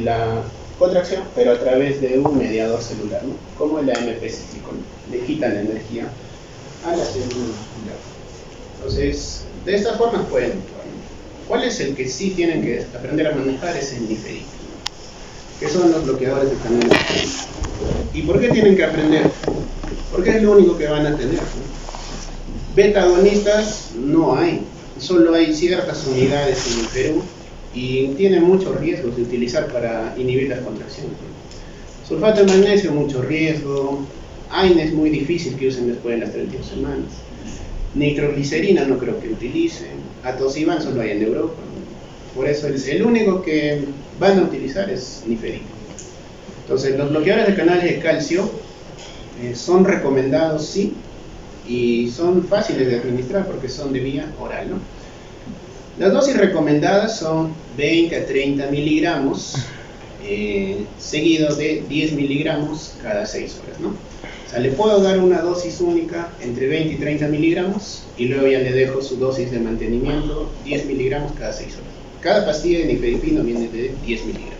A: la contracción, pero a través de un mediador celular, ¿no? Como el AMP cíclico, ¿no? Le quitan la energía a la célula muscular. Entonces, de esta forma pueden actuar, ¿no? ¿Cuál es el que sí tienen que aprender a manejar? Es el nifedipino, que son los bloqueadores de canales. ¿Y por qué tienen que aprender? Porque es lo único que van a tener, ¿no? Beta agonistas no hay, solo hay ciertas unidades en el Perú y tienen muchos riesgos de utilizar para inhibir las contracciones, ¿no? Sulfato de magnesio, mucho riesgo. AINE es muy difícil que usen después de las 32 semanas. Nitroglicerina no creo que utilicen. Atosiban solo hay en Europa, ¿no? Por eso el único que van a utilizar es nifedipino. Entonces, los bloqueadores de canales de calcio son recomendados, sí, y son fáciles de administrar porque son de vía oral, ¿no? Las dosis recomendadas son 20 a 30 miligramos seguido de 10 miligramos cada 6 horas, ¿no? O sea, le puedo dar una dosis única entre 20 y 30 miligramos y luego ya le dejo su dosis de mantenimiento 10 miligramos cada 6 horas. Cada pastilla de nifedipino viene de 10 miligramos.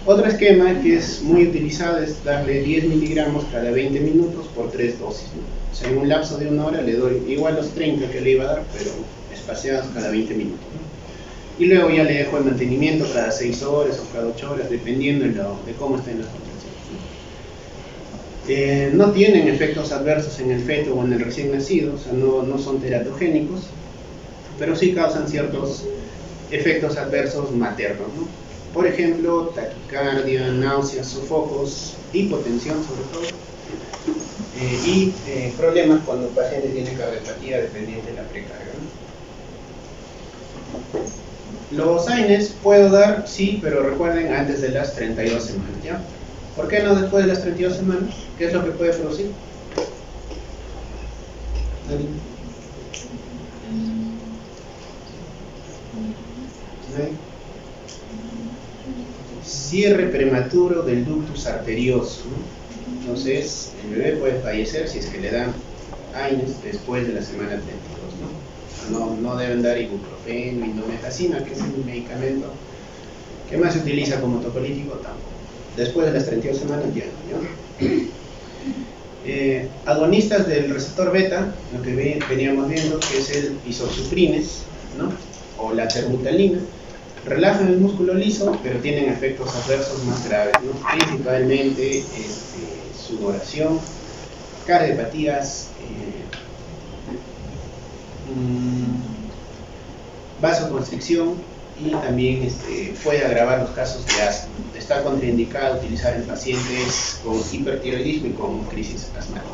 A: Otro esquema que es muy utilizado es darle 10 miligramos cada 20 minutos por 3 dosis, ¿no? O sea, en un lapso de una hora le doy igual los 30 que le iba a dar, pero espaciados cada 20 minutos, ¿no? Y luego ya le dejo el mantenimiento cada 6 horas o cada 8 horas, dependiendo de cómo estén las contracciones, ¿no? No tienen efectos adversos en el feto o en el recién nacido, o sea, no son teratogénicos, pero sí causan ciertos efectos adversos maternos, ¿no? Por ejemplo, taquicardia, náuseas, sofocos, hipotensión sobre todo, y problemas cuando el paciente tiene cardiopatía dependiente de la precarga, ¿no? Los AINES puedo dar, sí, pero recuerden, antes de las 32 semanas, ¿ya? ¿Por qué no después de las 32 semanas? ¿Qué es lo que puede producir? ¿Nadie? Cierre prematuro del ductus arterioso, ¿no? Entonces el bebé puede fallecer si es que le dan AINES después de la semana 32, ¿no? No deben dar ibuprofeno, indometacina, que es el medicamento que más se utiliza como tocolítico, tampoco. Después de las 32 semanas ya no. Agonistas del receptor beta, lo que veníamos viendo, que es el isosuprines, ¿no? O la terbutalina, relajan el músculo liso, pero tienen efectos adversos más graves, ¿no? Principalmente sudoración, cardiopatías, vasoconstricción, y también puede agravar los casos de asma. Está contraindicado utilizar en pacientes con hipertiroidismo y con crisis asmática.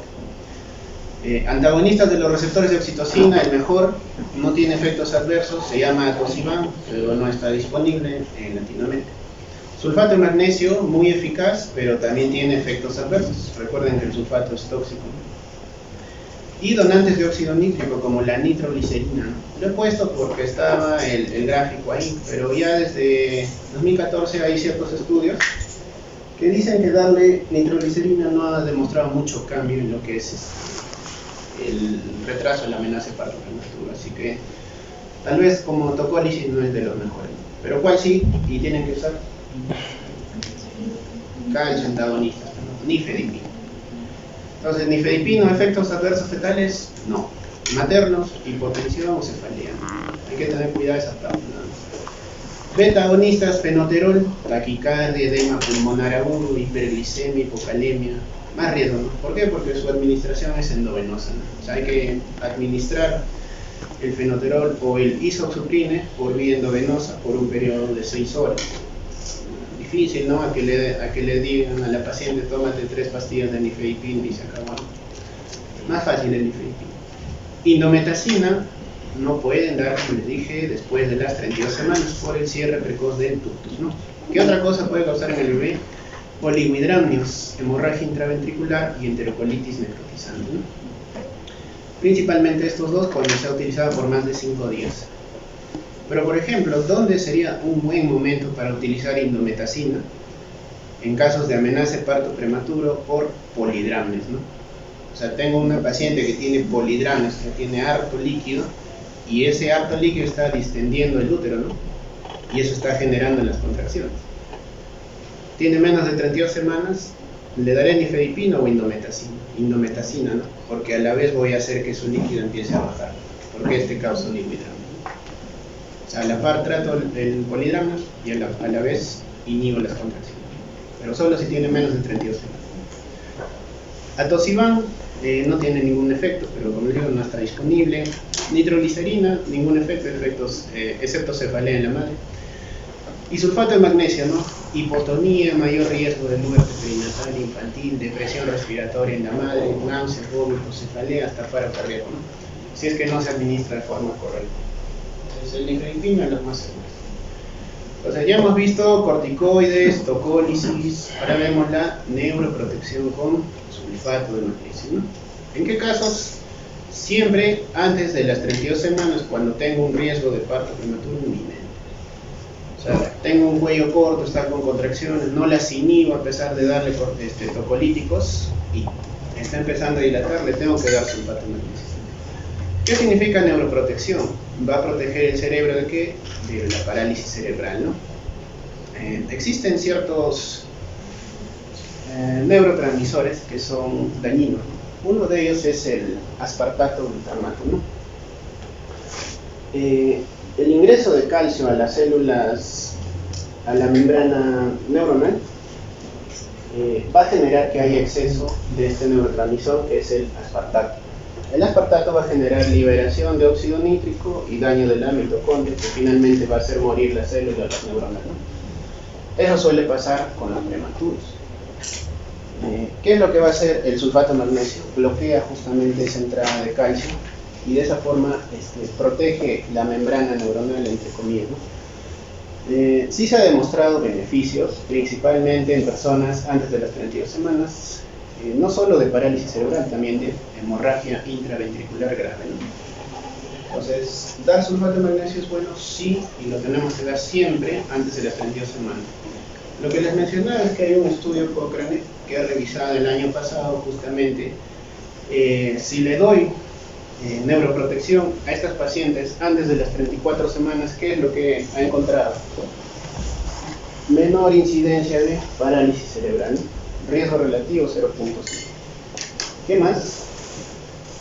A: Antagonistas de los receptores de oxitocina, el mejor, no tiene efectos adversos, se llama Atosiban, pero no está disponible en Latinoamérica. Sulfato de magnesio, muy eficaz, pero también tiene efectos adversos. Recuerden que el sulfato es tóxico. Y donantes de óxido nítrico, como la nitroglicerina. Lo he puesto porque estaba el gráfico ahí, pero ya desde 2014 hay ciertos estudios que dicen que darle nitroglicerina no ha demostrado mucho cambio en lo que es el retraso de la amenaza de parto prematuro, así que tal vez como tocólisis no es de los mejores, pero ¿cuál sí? Y tienen que usar calcio antagonistas, ¿no? Nifedipino. Entonces, nifedipino, efectos adversos fetales, no. Maternos, hipotensión o cefalea. Hay que tener cuidado esa parte, ¿no? Beta agonistas, fenoterol, taquicardia, edema pulmonar agudo, hiperglicemia, hipocalemia. Más riesgo, ¿no? ¿Por qué? Porque su administración es endovenosa, ¿no? O sea, hay que administrar el fenoterol o el isosuprine por vía endovenosa por un periodo de 6 horas. Difícil, ¿no? A que le digan a la paciente, tómate 3 pastillas de nifedipino y se acabó. Más fácil el nifedipino. Indometacina no pueden dar, como les dije, después de las 32 semanas por el cierre precoz del ductus, ¿no? ¿Qué otra cosa puede causar en el bebé? Oligomidramnios, hemorragia intraventricular y enterocolitis necrotizante, ¿no? Principalmente estos dos cuando se ha utilizado por más de 5 días. Pero por ejemplo, ¿dónde sería un buen momento para utilizar indometacina? En casos de amenaza de parto prematuro por polidramnes, ¿no? O sea, tengo una paciente que tiene polidramnes, que tiene harto líquido, y ese harto líquido está distendiendo el útero, ¿no? Y eso está generando las contracciones. Tiene menos de 32 semanas, le daré nifedipino o indometacina, ¿no? Porque a la vez voy a hacer que su líquido empiece a bajar, porque causa un oligomidramnio. O sea, a la par trato el polidramnio y a la vez inhibo las contracciones, pero solo si tiene menos de 32 semanas. Atosiban no tiene ningún efecto, pero como les digo, no está disponible. Nitroglicerina, ningún efecto, excepto cefalea en la madre. Y sulfato de magnesio, ¿no? Hipotonía, mayor riesgo de muerte perinatal infantil, depresión respiratoria en la madre, náuseas, vómitos, cefalea, hasta paro cardíaco, ¿no? Si es que no se administra de forma correcta. Entonces el nifedipino es lo más seguro. Entonces ya hemos visto corticoides, tocólisis, ahora vemos la neuroprotección con sulfato de magnesio, ¿no? ¿En qué casos? Siempre antes de las 32 semanas, cuando tengo un riesgo de parto prematuro inminente. O sea, tengo un cuello corto, está con contracciones, no las inhibo a pesar de darle tocolíticos y está empezando a dilatar, le tengo que dar sulfato de magnesio. ¿Qué significa neuroprotección? Va a proteger el cerebro ¿de qué? De la parálisis cerebral, ¿no? Existen ciertos neurotransmisores que son dañinos. Uno de ellos es el aspartato glutamato, ¿no? El ingreso de calcio a las células, a la membrana neuronal, va a generar que haya exceso de este neurotransmisor que es el aspartato. El aspartato va a generar liberación de óxido nítrico y daño de la mitocondria, que finalmente va a hacer morir las células, las neuronas, ¿no? Eso suele pasar con los prematuros. ¿Qué es lo que va a hacer el sulfato de magnesio? Bloquea justamente esa entrada de calcio y de esa forma protege la membrana neuronal, entre comillas, ¿no? Sí se ha demostrado beneficios, principalmente en personas antes de las 32 semanas, no solo de parálisis cerebral, también de hemorragia intraventricular grave, ¿no? Entonces, dar sulfato de magnesio es bueno, sí, y lo tenemos que dar siempre antes de las 32 semanas. Lo que les mencionaba es que hay un estudio Cochrane que ha revisado el año pasado justamente si le doy neuroprotección a estas pacientes antes de las 34 semanas, ¿qué es lo que ha encontrado? Menor incidencia de parálisis cerebral, ¿no? Riesgo relativo 0.5. ¿Qué más?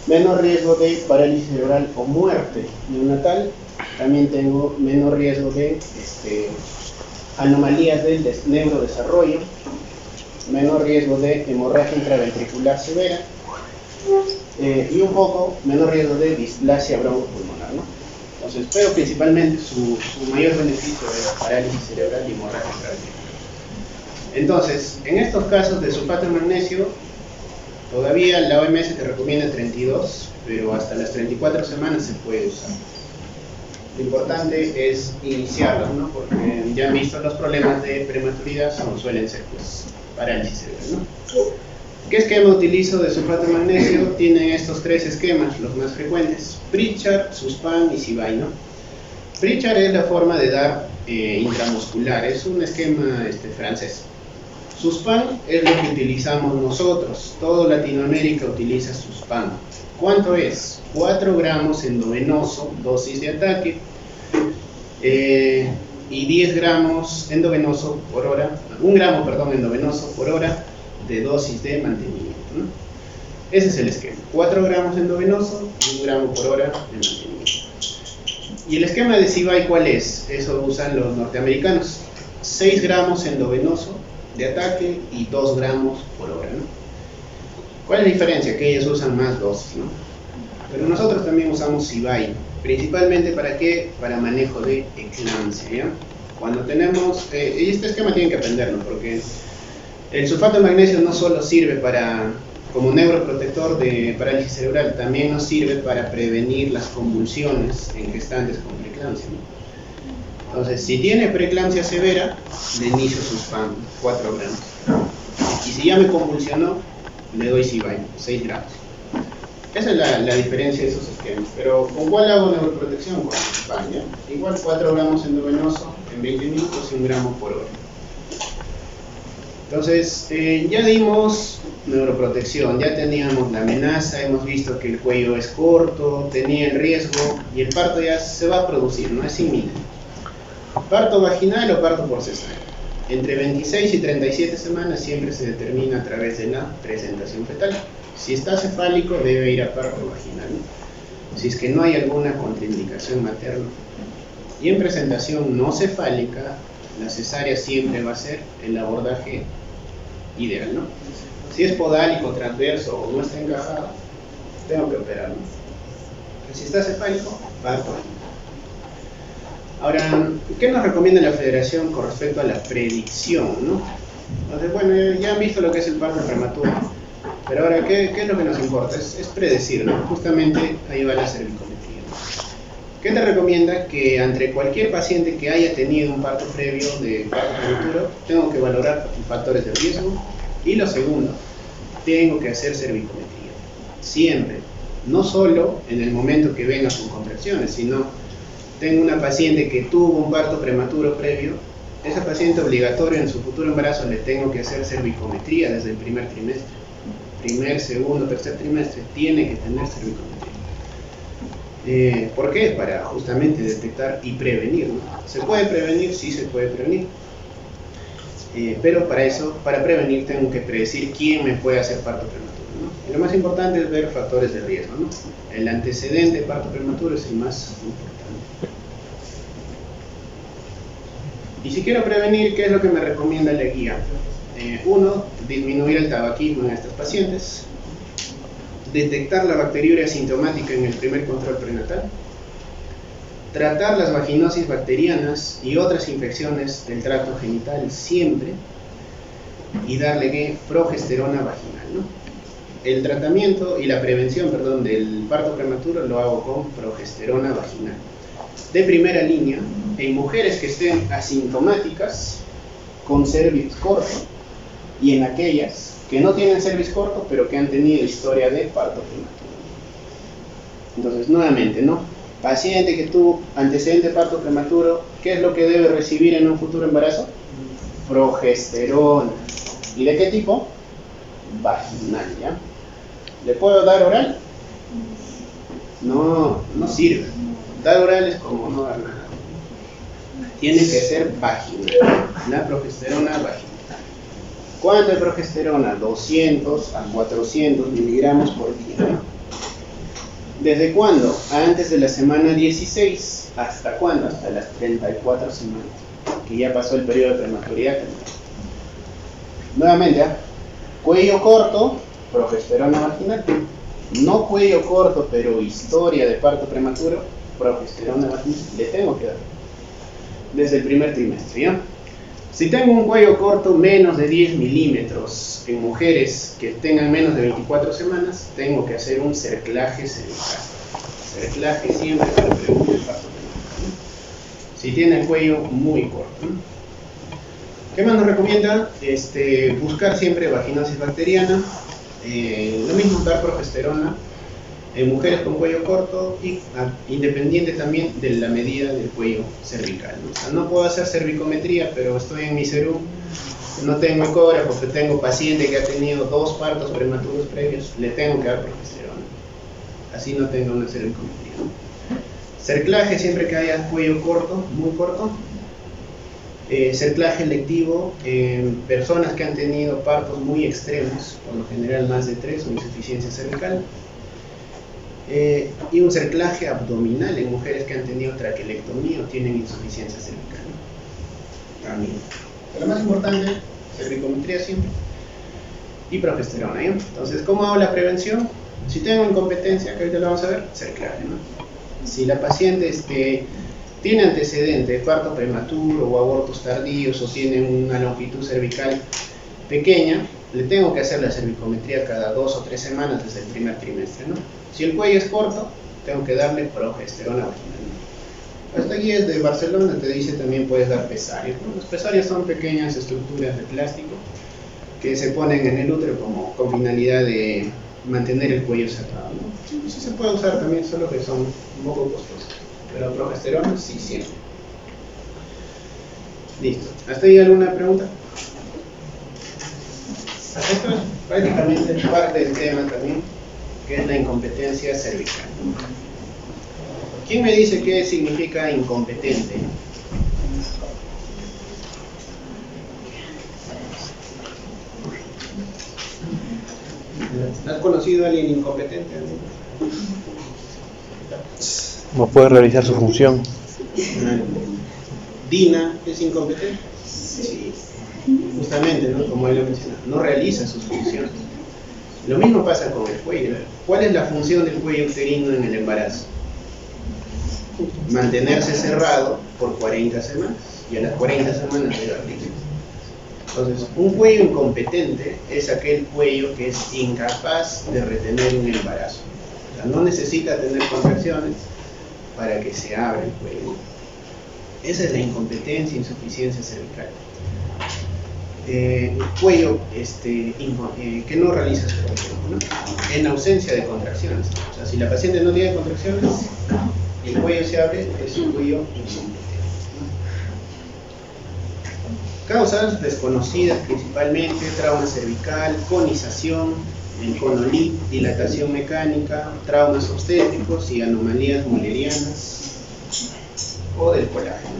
A: Menor riesgo de parálisis cerebral o muerte neonatal. También tengo menor riesgo de anomalías del neurodesarrollo, menor riesgo de hemorragia intraventricular severa y un poco menor riesgo de displasia broncopulmonar, ¿no? Entonces, pero principalmente su mayor beneficio es parálisis cerebral y hemorragia intraventricular. Entonces, en estos casos de sulfato de magnesio, todavía la OMS te recomienda 32, pero hasta las 34 semanas se puede usar. Lo importante es iniciarlos, ¿no? Porque ya han visto los problemas de prematuridad, suelen ser pues parálisis cerebral, ¿no? ¿Qué esquema utilizo de sulfato de magnesio? Tienen estos tres esquemas, los más frecuentes: Pritchard, Suspin y Cibai, ¿no? Pritchard es la forma de dar intramuscular, es un esquema francés. Suspin es lo que utilizamos nosotros, todo Latinoamérica utiliza Suspin. ¿Cuánto es? 4 gramos endovenoso, dosis de ataque, y 10 gramos endovenoso por hora, 1 gramo, perdón, endovenoso por hora de dosis de mantenimiento, ¿no? Ese es el esquema: 4 gramos endovenoso y 1 gramo por hora de mantenimiento. ¿Y el esquema de Cibai cuál es? Eso usan los norteamericanos: 6 gramos endovenoso de ataque y 2 gramos por hora, ¿no? ¿Cuál es la diferencia? Que ellos usan más dosis, ¿no? Pero nosotros también usamos Cibai, principalmente ¿para qué? Para manejo de eclampsia, ¿ya? Cuando tenemos, y este esquema tienen que aprenderlo, porque el sulfato de magnesio no solo sirve como neuroprotector de parálisis cerebral, también nos sirve para prevenir las convulsiones en gestantes con preeclampsia, ¿no? Entonces, si tiene preeclampsia severa, le inicio Suspin, 4 gramos. Y si ya me convulsionó, le doy Cibai, 6 gramos. Esa es la diferencia de esos esquemas. Pero ¿con cuál hago neuroprotección? Con Suspin, ¿ya? Igual 4 gramos endovenoso en 20 minutos y 1 gramo por hora. Entonces, ya dimos neuroprotección, ya teníamos la amenaza, hemos visto que el cuello es corto, tenía el riesgo y el parto ya se va a producir, no es inminente. Parto vaginal o parto por cesárea. Entre 26 y 37 semanas siempre se determina a través de la presentación fetal. Si está cefálico, debe ir a parto vaginal, ¿no? Si es que no hay alguna contraindicación materna. Y en presentación no cefálica, la cesárea siempre va a ser el abordaje ideal, ¿no? Si es podálico, transverso o no está encajado, tengo que operar, ¿no? Si está cefálico, parto vaginal. Ahora, ¿qué nos recomienda la Federación con respecto a la predicción, ¿no? Entonces, bueno, ya han visto lo que es el parto prematuro, pero ahora, ¿qué es lo que nos importa? Es predecir, ¿no? Justamente ahí va la cervicometría. ¿Qué te recomienda? Que entre cualquier paciente que haya tenido un parto previo de parto prematuro, tengo que valorar factores de riesgo, y lo segundo, tengo que hacer cervicometría. Siempre. No solo en el momento que venga con contracciones, sino tengo una paciente que tuvo un parto prematuro previo, esa paciente obligatorio en su futuro embarazo le tengo que hacer cervicometría desde el primer trimestre. Primer, segundo, tercer trimestre tiene que tener cervicometría. ¿Por qué? Para justamente detectar y prevenir, ¿no? ¿Se puede prevenir? Sí se puede prevenir. Pero para eso, para prevenir, tengo que predecir quién me puede hacer parto prematuro, ¿no? Y lo más importante es ver factores de riesgo, ¿no? El antecedente de parto prematuro es el más importante. Y si quiero prevenir, ¿qué es lo que me recomienda la guía? Uno, disminuir el tabaquismo en estas pacientes, detectar la bacteriuria asintomática en el primer control prenatal, tratar las vaginosis bacterianas y otras infecciones del tracto genital siempre, y darle progesterona vaginal, ¿no? El tratamiento y la prevención, del parto prematuro lo hago con progesterona vaginal. De primera línea, en mujeres que estén asintomáticas, con cervix corto, y en aquellas que no tienen cervix corto, pero que han tenido historia de parto prematuro. Entonces, nuevamente, ¿no? Paciente que tuvo antecedente de parto prematuro, ¿qué es lo que debe recibir en un futuro embarazo? Progesterona. ¿Y de qué tipo? Vaginal, ¿ya? ¿Le puedo dar oral? No, no sirve. Dar oral es como no dar nada. Tiene que ser vaginal. La progesterona vaginal. ¿Cuánto de progesterona? 200 a 400 miligramos por día. ¿Desde cuándo? Antes de la semana 16. ¿Hasta cuándo? Hasta las 34 semanas, que ya pasó el periodo de prematuridad. Nuevamente, cuello corto, progesterona vaginal. No cuello corto, pero historia de parto prematuro, progesterona vaginal. Le tengo que dar desde el primer trimestre, ¿ya? Si tengo un cuello corto menos de 10 milímetros en mujeres que tengan menos de 24 semanas, tengo que hacer un cerclaje cervical. Cerclaje siempre para prevenir el parto prematuro. Si tiene el cuello muy corto. ¿Qué más nos recomienda? Buscar siempre vaginosis bacteriana. Lo mismo, dar progesterona en mujeres con cuello corto y independiente también de la medida del cuello cervical, ¿no? O sea, no puedo hacer cervicometría, pero estoy en mi CERU, no tengo ecógrafo, porque tengo paciente que ha tenido 2 partos prematuros previos, le tengo que dar progesterona. Así no tengo una cervicometría, ¿no? Cerclaje siempre que haya cuello corto, muy corto. Cerclaje electivo en personas que han tenido partos muy extremos, por lo general más de 3 o insuficiencia cervical. Y un cerclaje abdominal en mujeres que han tenido traquelectomía o tienen insuficiencia cervical, ¿no? También. Pero lo más importante, cervicometría siempre y progesterona, ¿no? Entonces, ¿cómo hago la prevención? Si tengo incompetencia, que ahorita lo vamos a ver, cerclaje, ¿no? Si la paciente tiene antecedente de parto prematuro o abortos tardíos o tiene una longitud cervical pequeña, le tengo que hacer la cervicometría cada 2 o 3 semanas desde el primer trimestre, ¿no? Si el cuello es corto, tengo que darle progesterona vaginal. Esta guía es de Barcelona, te dice también puedes dar pesarios, ¿no? Los pesarios son pequeñas estructuras de plástico que se ponen en el útero como con finalidad de mantener el cuello cerrado, ¿no? Sí se puede usar también, solo que son un poco costosos, pero progesterona sí, siempre. Listo. ¿Hasta ahí alguna pregunta? Esto es prácticamente parte del tema también, que es la incompetencia cervical. ¿Quién me dice qué significa incompetente? ¿Has conocido a alguien incompetente?
B: No puede realizar su función.
A: ¿Dina es incompetente? Sí. Justamente, ¿no? Como él lo menciona, no realiza sus funciones. Lo mismo pasa con el cuello. ¿Cuál es la función del cuello uterino en el embarazo? Mantenerse cerrado por 40 semanas, y a las 40 semanas debe abrir. Entonces, un cuello incompetente es aquel cuello que es incapaz de retener un embarazo. O sea, no necesita tener contracciones para que se abra el cuello. Esa es la incompetencia, insuficiencia cervical. Cuello que no realiza su función, ¿no? En ausencia de contracciones. O sea, si la paciente no tiene contracciones, el cuello se abre, es un cuello incompetente. Causas desconocidas principalmente: trauma cervical, conización, conolip, dilatación mecánica, traumas obstétricos y anomalías mullerianas o del colágeno.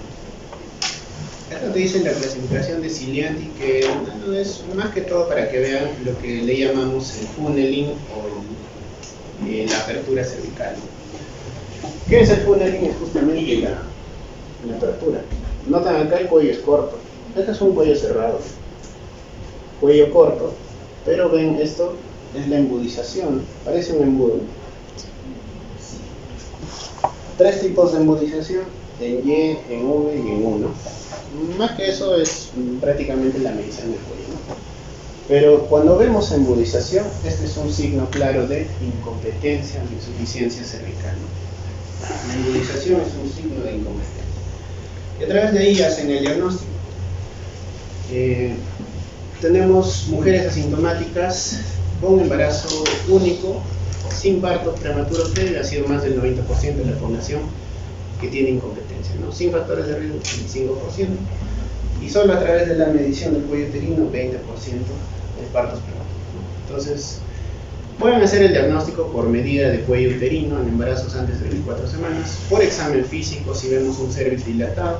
A: Esto te dice la clasificación de Cilianti, que bueno, es más que todo para que vean lo que le llamamos el funneling o la apertura cervical. ¿Qué es el funneling? Es justamente la apertura. Notan acá el cuello es corto. Este es un cuello cerrado, cuello corto, pero ven, esto es la embudización, parece un embudo. 3 tipos de embudización: en Y, en V y en U, ¿no? Más que eso es prácticamente la medición del cuello, ¿no? Pero cuando vemos embudización, este es un signo claro de incompetencia o insuficiencia cervical, ¿no? La embudización es un signo de incompetencia. Y a través de ahí hacen el diagnóstico. Tenemos mujeres asintomáticas con embarazo único, sin parto prematuro previo, ha sido más del 90% de la población que tiene incompetencia, ¿no? Sin factores de riesgo, 25%, y solo a través de la medición del cuello uterino, 20% de partos prematuros, ¿no? Entonces, pueden hacer el diagnóstico por medida de cuello uterino en embarazos antes de 24 semanas, por examen físico si vemos un cervix dilatado,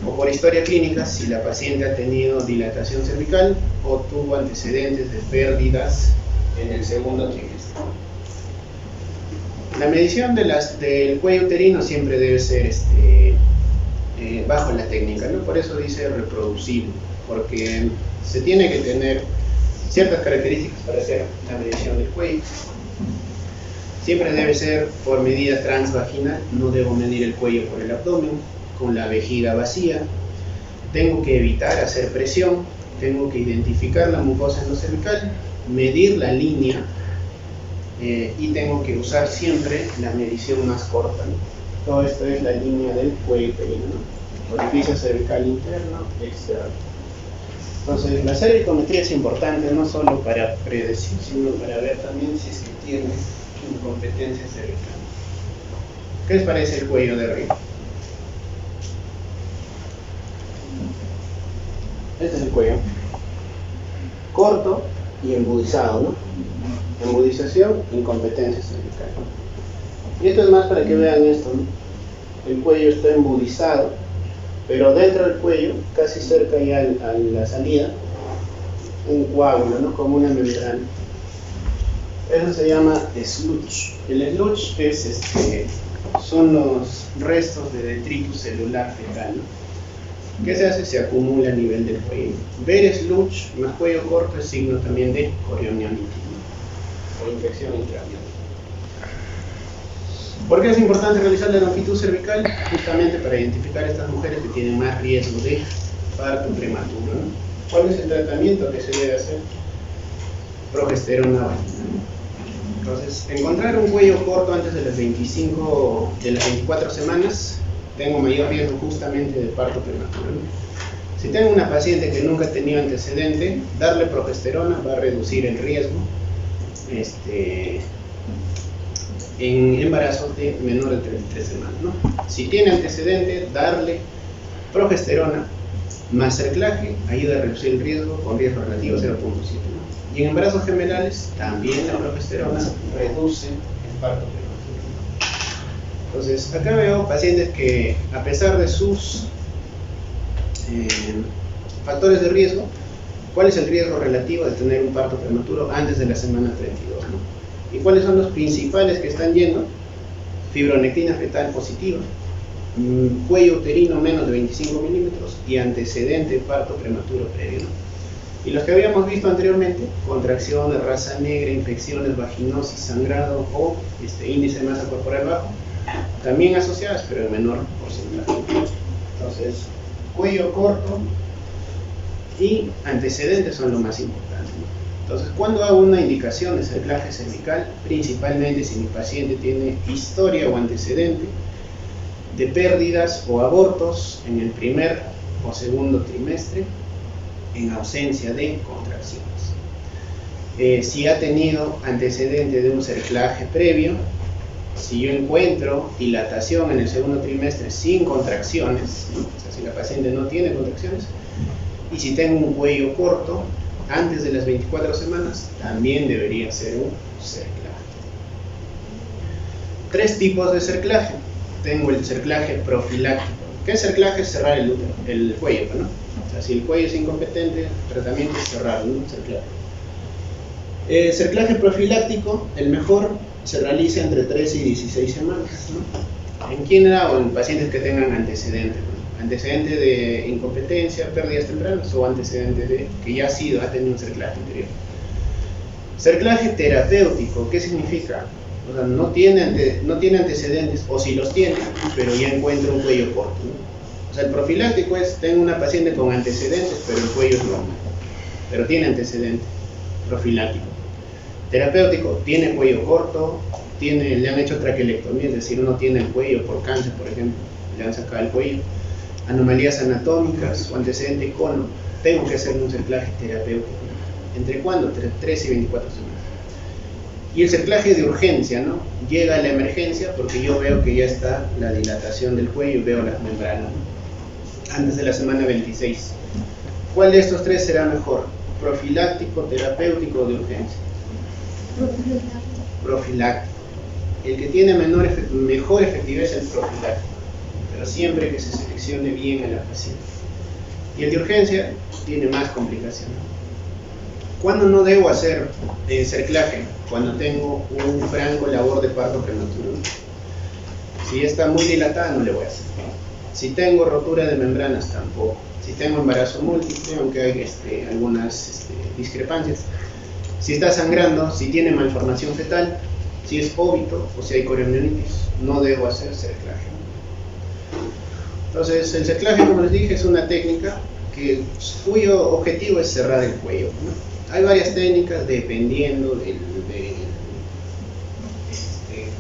A: o por historia clínica si la paciente ha tenido dilatación cervical o tuvo antecedentes de pérdidas en el segundo trimestre. La medición del cuello uterino siempre debe ser bajo la técnica, ¿no? Por eso dice reproducible, porque se tiene que tener ciertas características para hacer la medición del cuello. Siempre debe ser por medida transvaginal, no debo medir el cuello por el abdomen, con la vejiga vacía. Tengo que evitar hacer presión, tengo que identificar la mucosa endocervical, medir la línea y tengo que usar siempre la medición más corta, ¿no? Todo esto es la línea del cuello uterino, ¿no? Orificio cervical interno, externo. Entonces la cervicometría es importante no solo para predecir, sino para ver también si es que tiene incompetencia cervical. ¿Qué les parece el cuello de arriba? Este es el cuello, corto y embudizado, ¿no? Embudización, incompetencia cervical. Y esto es más para que vean esto, ¿no? El cuello está embudizado, pero dentro del cuello, casi cerca ya a la salida, un coágulo, ¿no? Como una membrana. Eso se llama sludge. El sludge son los restos de detritus celular fecal, ¿no? ¿Qué se hace? Se acumula a nivel del cuello. Ver sludge más cuello corto es signo también de corionionitis, ¿no? O infección intraabdominal. ¿Por qué es importante realizar la longitud cervical? Justamente para identificar a estas mujeres que tienen más riesgo de parto prematuro, ¿no? ¿Cuál es el tratamiento que se debe hacer? Progesterona vaginal. Entonces, encontrar un cuello corto antes de las 24 semanas, tengo mayor riesgo justamente de parto prematuro, ¿no? Si tengo una paciente que nunca ha tenido antecedente, darle progesterona va a reducir el riesgo en embarazos de menor de 33 semanas, ¿no? Si tiene antecedente, darle progesterona más cerclaje ayuda a reducir el riesgo con riesgo relativo 0.7, ¿no? Y en embarazos gemelales, también la progesterona reduce el parto prematuro. Entonces, acá veo pacientes que, a pesar de sus factores de riesgo, ¿cuál es el riesgo relativo de tener un parto prematuro antes de la semana 32, ¿no? ¿Y cuáles son los principales que están yendo? Fibronectina fetal positiva, cuello uterino menos de 25 milímetros y antecedente de parto prematuro previo, ¿no? Y los que habíamos visto anteriormente, contracciones, raza negra, infecciones, vaginosis, sangrado o índice de masa corporal bajo, también asociadas, pero en menor porcentaje. Entonces, cuello corto y antecedentes son lo más importante, ¿no? Entonces, cuando hago una indicación de cerclaje cervical, principalmente si mi paciente tiene historia o antecedente de pérdidas o abortos en el primer o segundo trimestre, en ausencia de contracciones. Si ha tenido antecedente de un cerclaje previo Si yo encuentro dilatación en el segundo trimestre sin contracciones, ¿no? O sea, si la paciente no tiene contracciones, y si tengo un cuello corto, antes de las 24 semanas, también debería ser un cerclaje. 3 tipos de cerclaje. Tengo el cerclaje profiláctico. ¿Qué cerclaje? Es cerrar el cuello, ¿no? O sea, si el cuello es incompetente, el tratamiento es cerrarlo, ¿no? Cerclaje. Cerclaje profiláctico, el mejor se realiza entre 13 y 16 semanas, ¿no? ¿En quién o en pacientes que tengan antecedentes? ¿No? Antecedentes de incompetencia, pérdidas tempranas o antecedentes de que ya ha tenido un cerclaje anterior. Cerclaje terapéutico, ¿qué significa? O sea, no tiene antecedentes, o si los tiene, pero ya encuentra un cuello corto, ¿no? O sea, el profiláctico es, tengo una paciente con antecedentes, pero el cuello es normal, pero tiene antecedentes, profiláctico. Terapéutico, tiene cuello corto, le han hecho traquelectomía, es decir, uno tiene el cuello por cáncer, por ejemplo, le han sacado el cuello, anomalías anatómicas o antecedente cono, tengo que hacerle un cerclaje terapéutico. ¿Entre cuándo? Entre 13 y 24 semanas. Y el cerclaje de urgencia, ¿no? Llega a la emergencia porque yo veo que ya está la dilatación del cuello y veo las membranas, ¿no? Antes de la semana 26. ¿Cuál de estos 3 será mejor? ¿Profiláctico, terapéutico o de urgencia? Profiláctico. El que tiene mejor efectividad es el profiláctico, pero siempre que se seleccione bien a la paciente. Y el de urgencia tiene más complicaciones. ¿Cuándo no debo hacer cerclaje? Cuando tengo un franco labor de parto prematuro. Si está muy dilatada, no le voy a hacer. Si tengo rotura de membranas, tampoco. Si tengo embarazo múltiple, aunque hay algunas discrepancias. Si está sangrando, si tiene malformación fetal, si es óbito o si hay corionitis, no debo hacer cerclaje. Entonces, el cerclaje, como les dije, es una técnica cuyo objetivo es cerrar el cuello, ¿no? Hay varias técnicas dependiendo de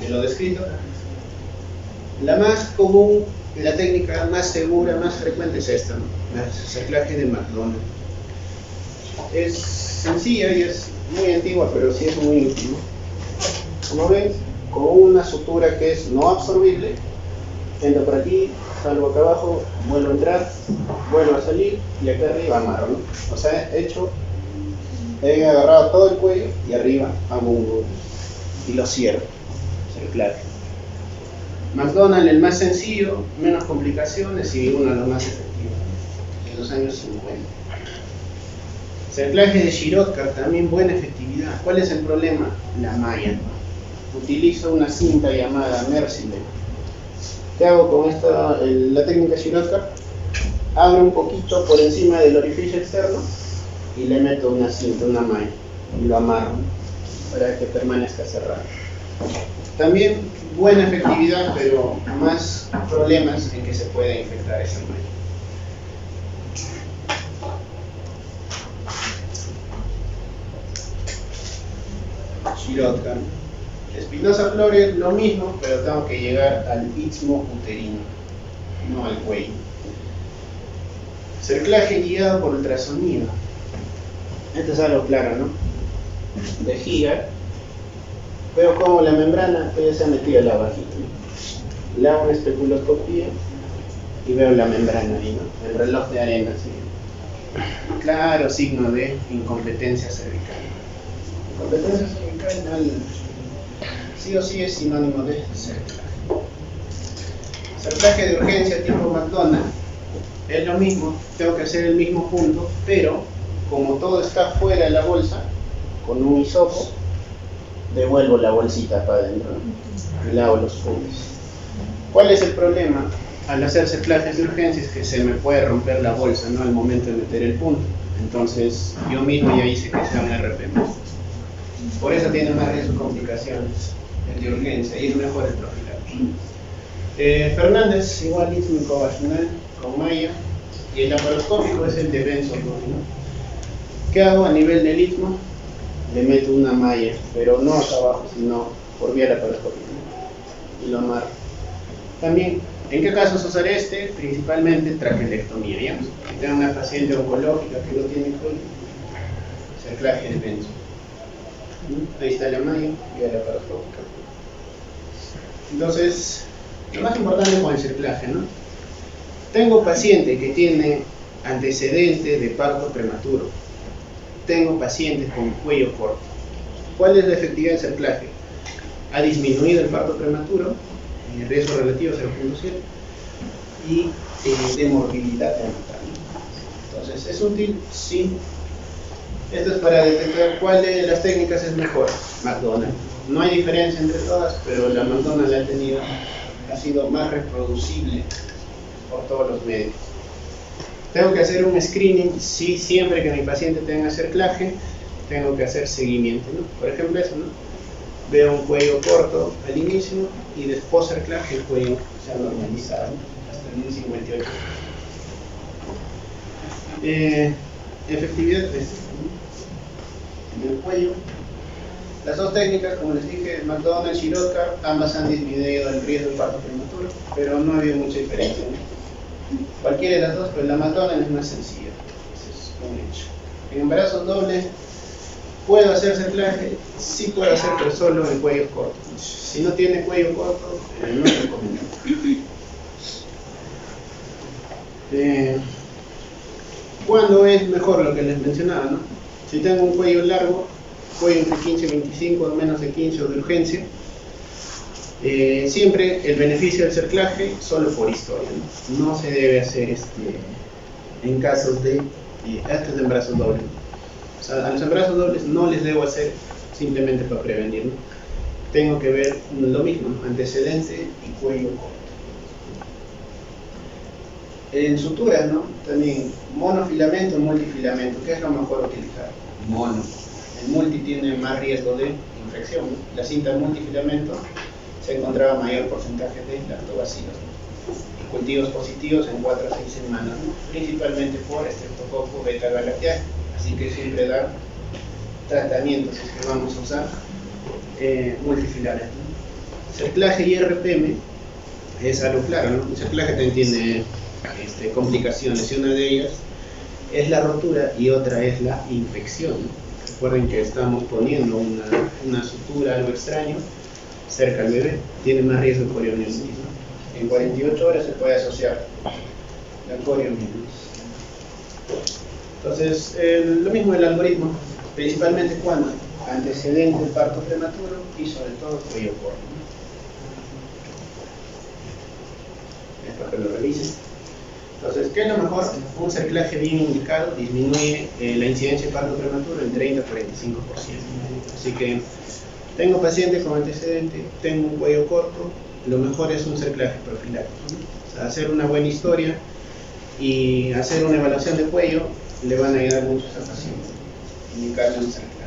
A: lo descrito. La más común, la técnica más segura, más frecuente es esta, ¿no? El cerclaje de McDonald. Es sencilla y es muy antigua, pero sí es muy útil, ¿no? Como ven, con una sutura que es no absorbible, entro por aquí, salgo acá abajo, vuelvo a entrar, vuelvo a salir y acá arriba amarro, ¿no? O sea, he agarrado todo el cuello y arriba hago un nudo y lo cierro, cerclaje. McDonald, el más sencillo, menos complicaciones y uno de los más efectivos, en los años 50. Cerclaje de Shirotkar, también buena efectividad. ¿Cuál es el problema? La malla. Utilizo una cinta llamada Merciless. ¿Qué hago con la técnica Shirotkar? Abro un poquito por encima del orificio externo y le meto una cinta, una malla, y lo amarro para que permanezca cerrado. También buena efectividad, pero más problemas en que se puede infectar esa malla. Shirotkar. Espinosa Flores, lo mismo, pero tengo que llegar al istmo uterino, no al cuello. Cerclaje guiado por ultrasonido. Esto es algo claro, ¿no? Vejiga. Veo cómo la membrana ya se ha metido en la vagina, ¿no? Le hago una especuloscopía y veo la membrana ahí, ¿no? El reloj de arena, ¿sí? Claro, signo de incompetencia cervical. Incompetencia cervical sí o sí es sinónimo de cerclaje. Cerclaje de urgencia tipo McDonald es lo mismo, tengo que hacer el mismo punto, pero como todo está fuera de la bolsa, con un hisopo devuelvo la bolsita para adentro, ¿no? Y le hago los puntos. ¿Cuál es el problema? Al hacer cerclajes de urgencia es que se me puede romper la bolsa, ¿no? Al momento de meter el punto. Entonces yo mismo ya hice que sea un RP. Por eso tiene más riesgo de complicaciones el de urgencia y es mejor el profiláctico. Fernández, igual istmo vaginal con malla, y el laparoscópico es el de Benson, ¿no? ¿Qué hago a nivel del istmo? Le meto una malla, pero no acá abajo, sino por vía laparoscópica, ¿no? Y lo amarro. También, ¿en qué casos usaré Principalmente traquelectomía, ¿ya? Si tengo una paciente oncológica que no tiene cólico, cerclaje de Benson. Ahí está la malla, vía laparoscópica. Entonces, lo más importante con el cerclaje, ¿no? Tengo paciente que tiene antecedente de parto prematuro. Tengo pacientes con cuello corto. ¿Cuál es la efectividad del cerclaje? Ha disminuido el parto prematuro, el riesgo relativo 0.7 y de morbilidad neonatal. Entonces, ¿es útil? Sí. Esto es para detectar cuál de las técnicas es mejor. McDonald. No hay diferencia entre todas, pero la McDonald ha sido más reproducible por todos los medios. Tengo que hacer un screening, sí, siempre que mi paciente tenga cerclaje, tengo que hacer seguimiento, ¿no? Por ejemplo eso, ¿no? Veo un cuello corto al inicio y después cerclaje el cuello se ha normalizado, ¿no? Hasta el 1.58. Efectividad en el cuello. Las dos técnicas, como les dije, McDonald y Shirotka, ambas han disminuido el riesgo de parto prematuro, pero no ha habido mucha diferencia, ¿no? Cualquiera de las dos, pero la McDonald es más sencilla, ese es un hecho. En embarazos dobles, ¿puedo hacer cerclaje? Sí puedo hacer, pero solo en cuellos cortos. Si no tiene cuello corto, no es recomendable. ¿Cuándo es mejor lo que les mencionaba, ¿no? Si tengo un cuello largo, cuello entre 15 y 25, o menos de 15 o de urgencia, siempre el beneficio del cerclaje solo por historia, ¿no? No se debe hacer en casos de actos de embarazos dobles. O sea, a los embarazos dobles no les debo hacer simplemente para prevenir, ¿no? Tengo que ver lo mismo, ¿no? Antecedente y cuello corto. En suturas, ¿no? También monofilamento y multifilamento. ¿Qué es lo mejor utilizar? Mono. El multi tiene más riesgo de infección, ¿no? La cinta multifilamento se encontraba mayor porcentaje de lactobacilos, ¿no? Y cultivos positivos en 4 a 6 semanas, ¿no? Principalmente por Streptococcus beta-galactiae. Así que siempre dar tratamientos si es que vamos a usar multifilares, ¿no? Cerclaje y RPM es algo claro, ¿no? El cerclaje también tiene complicaciones y una de ellas es la rotura y otra es la infección, ¿no? Recuerden que estamos poniendo una sutura, algo extraño, cerca al bebé, tiene más riesgo de coriomielitis, ¿no? En 48 horas se puede asociar la coriomielitis. Entonces, lo mismo el algoritmo, principalmente cuando antecedente del parto prematuro y sobre todo cuello corto, ¿no? Es para que lo revisen. Entonces, ¿qué es lo mejor? Un cerclaje bien indicado disminuye la incidencia de parto prematuro en 30 a 45%. Así que tengo pacientes con antecedente, tengo un cuello corto, lo mejor es un cerclaje profiláctico, ¿no? O sea, hacer una buena historia y hacer una evaluación de cuello le van a ayudar mucho a esa paciente. Indicarle un cerclaje.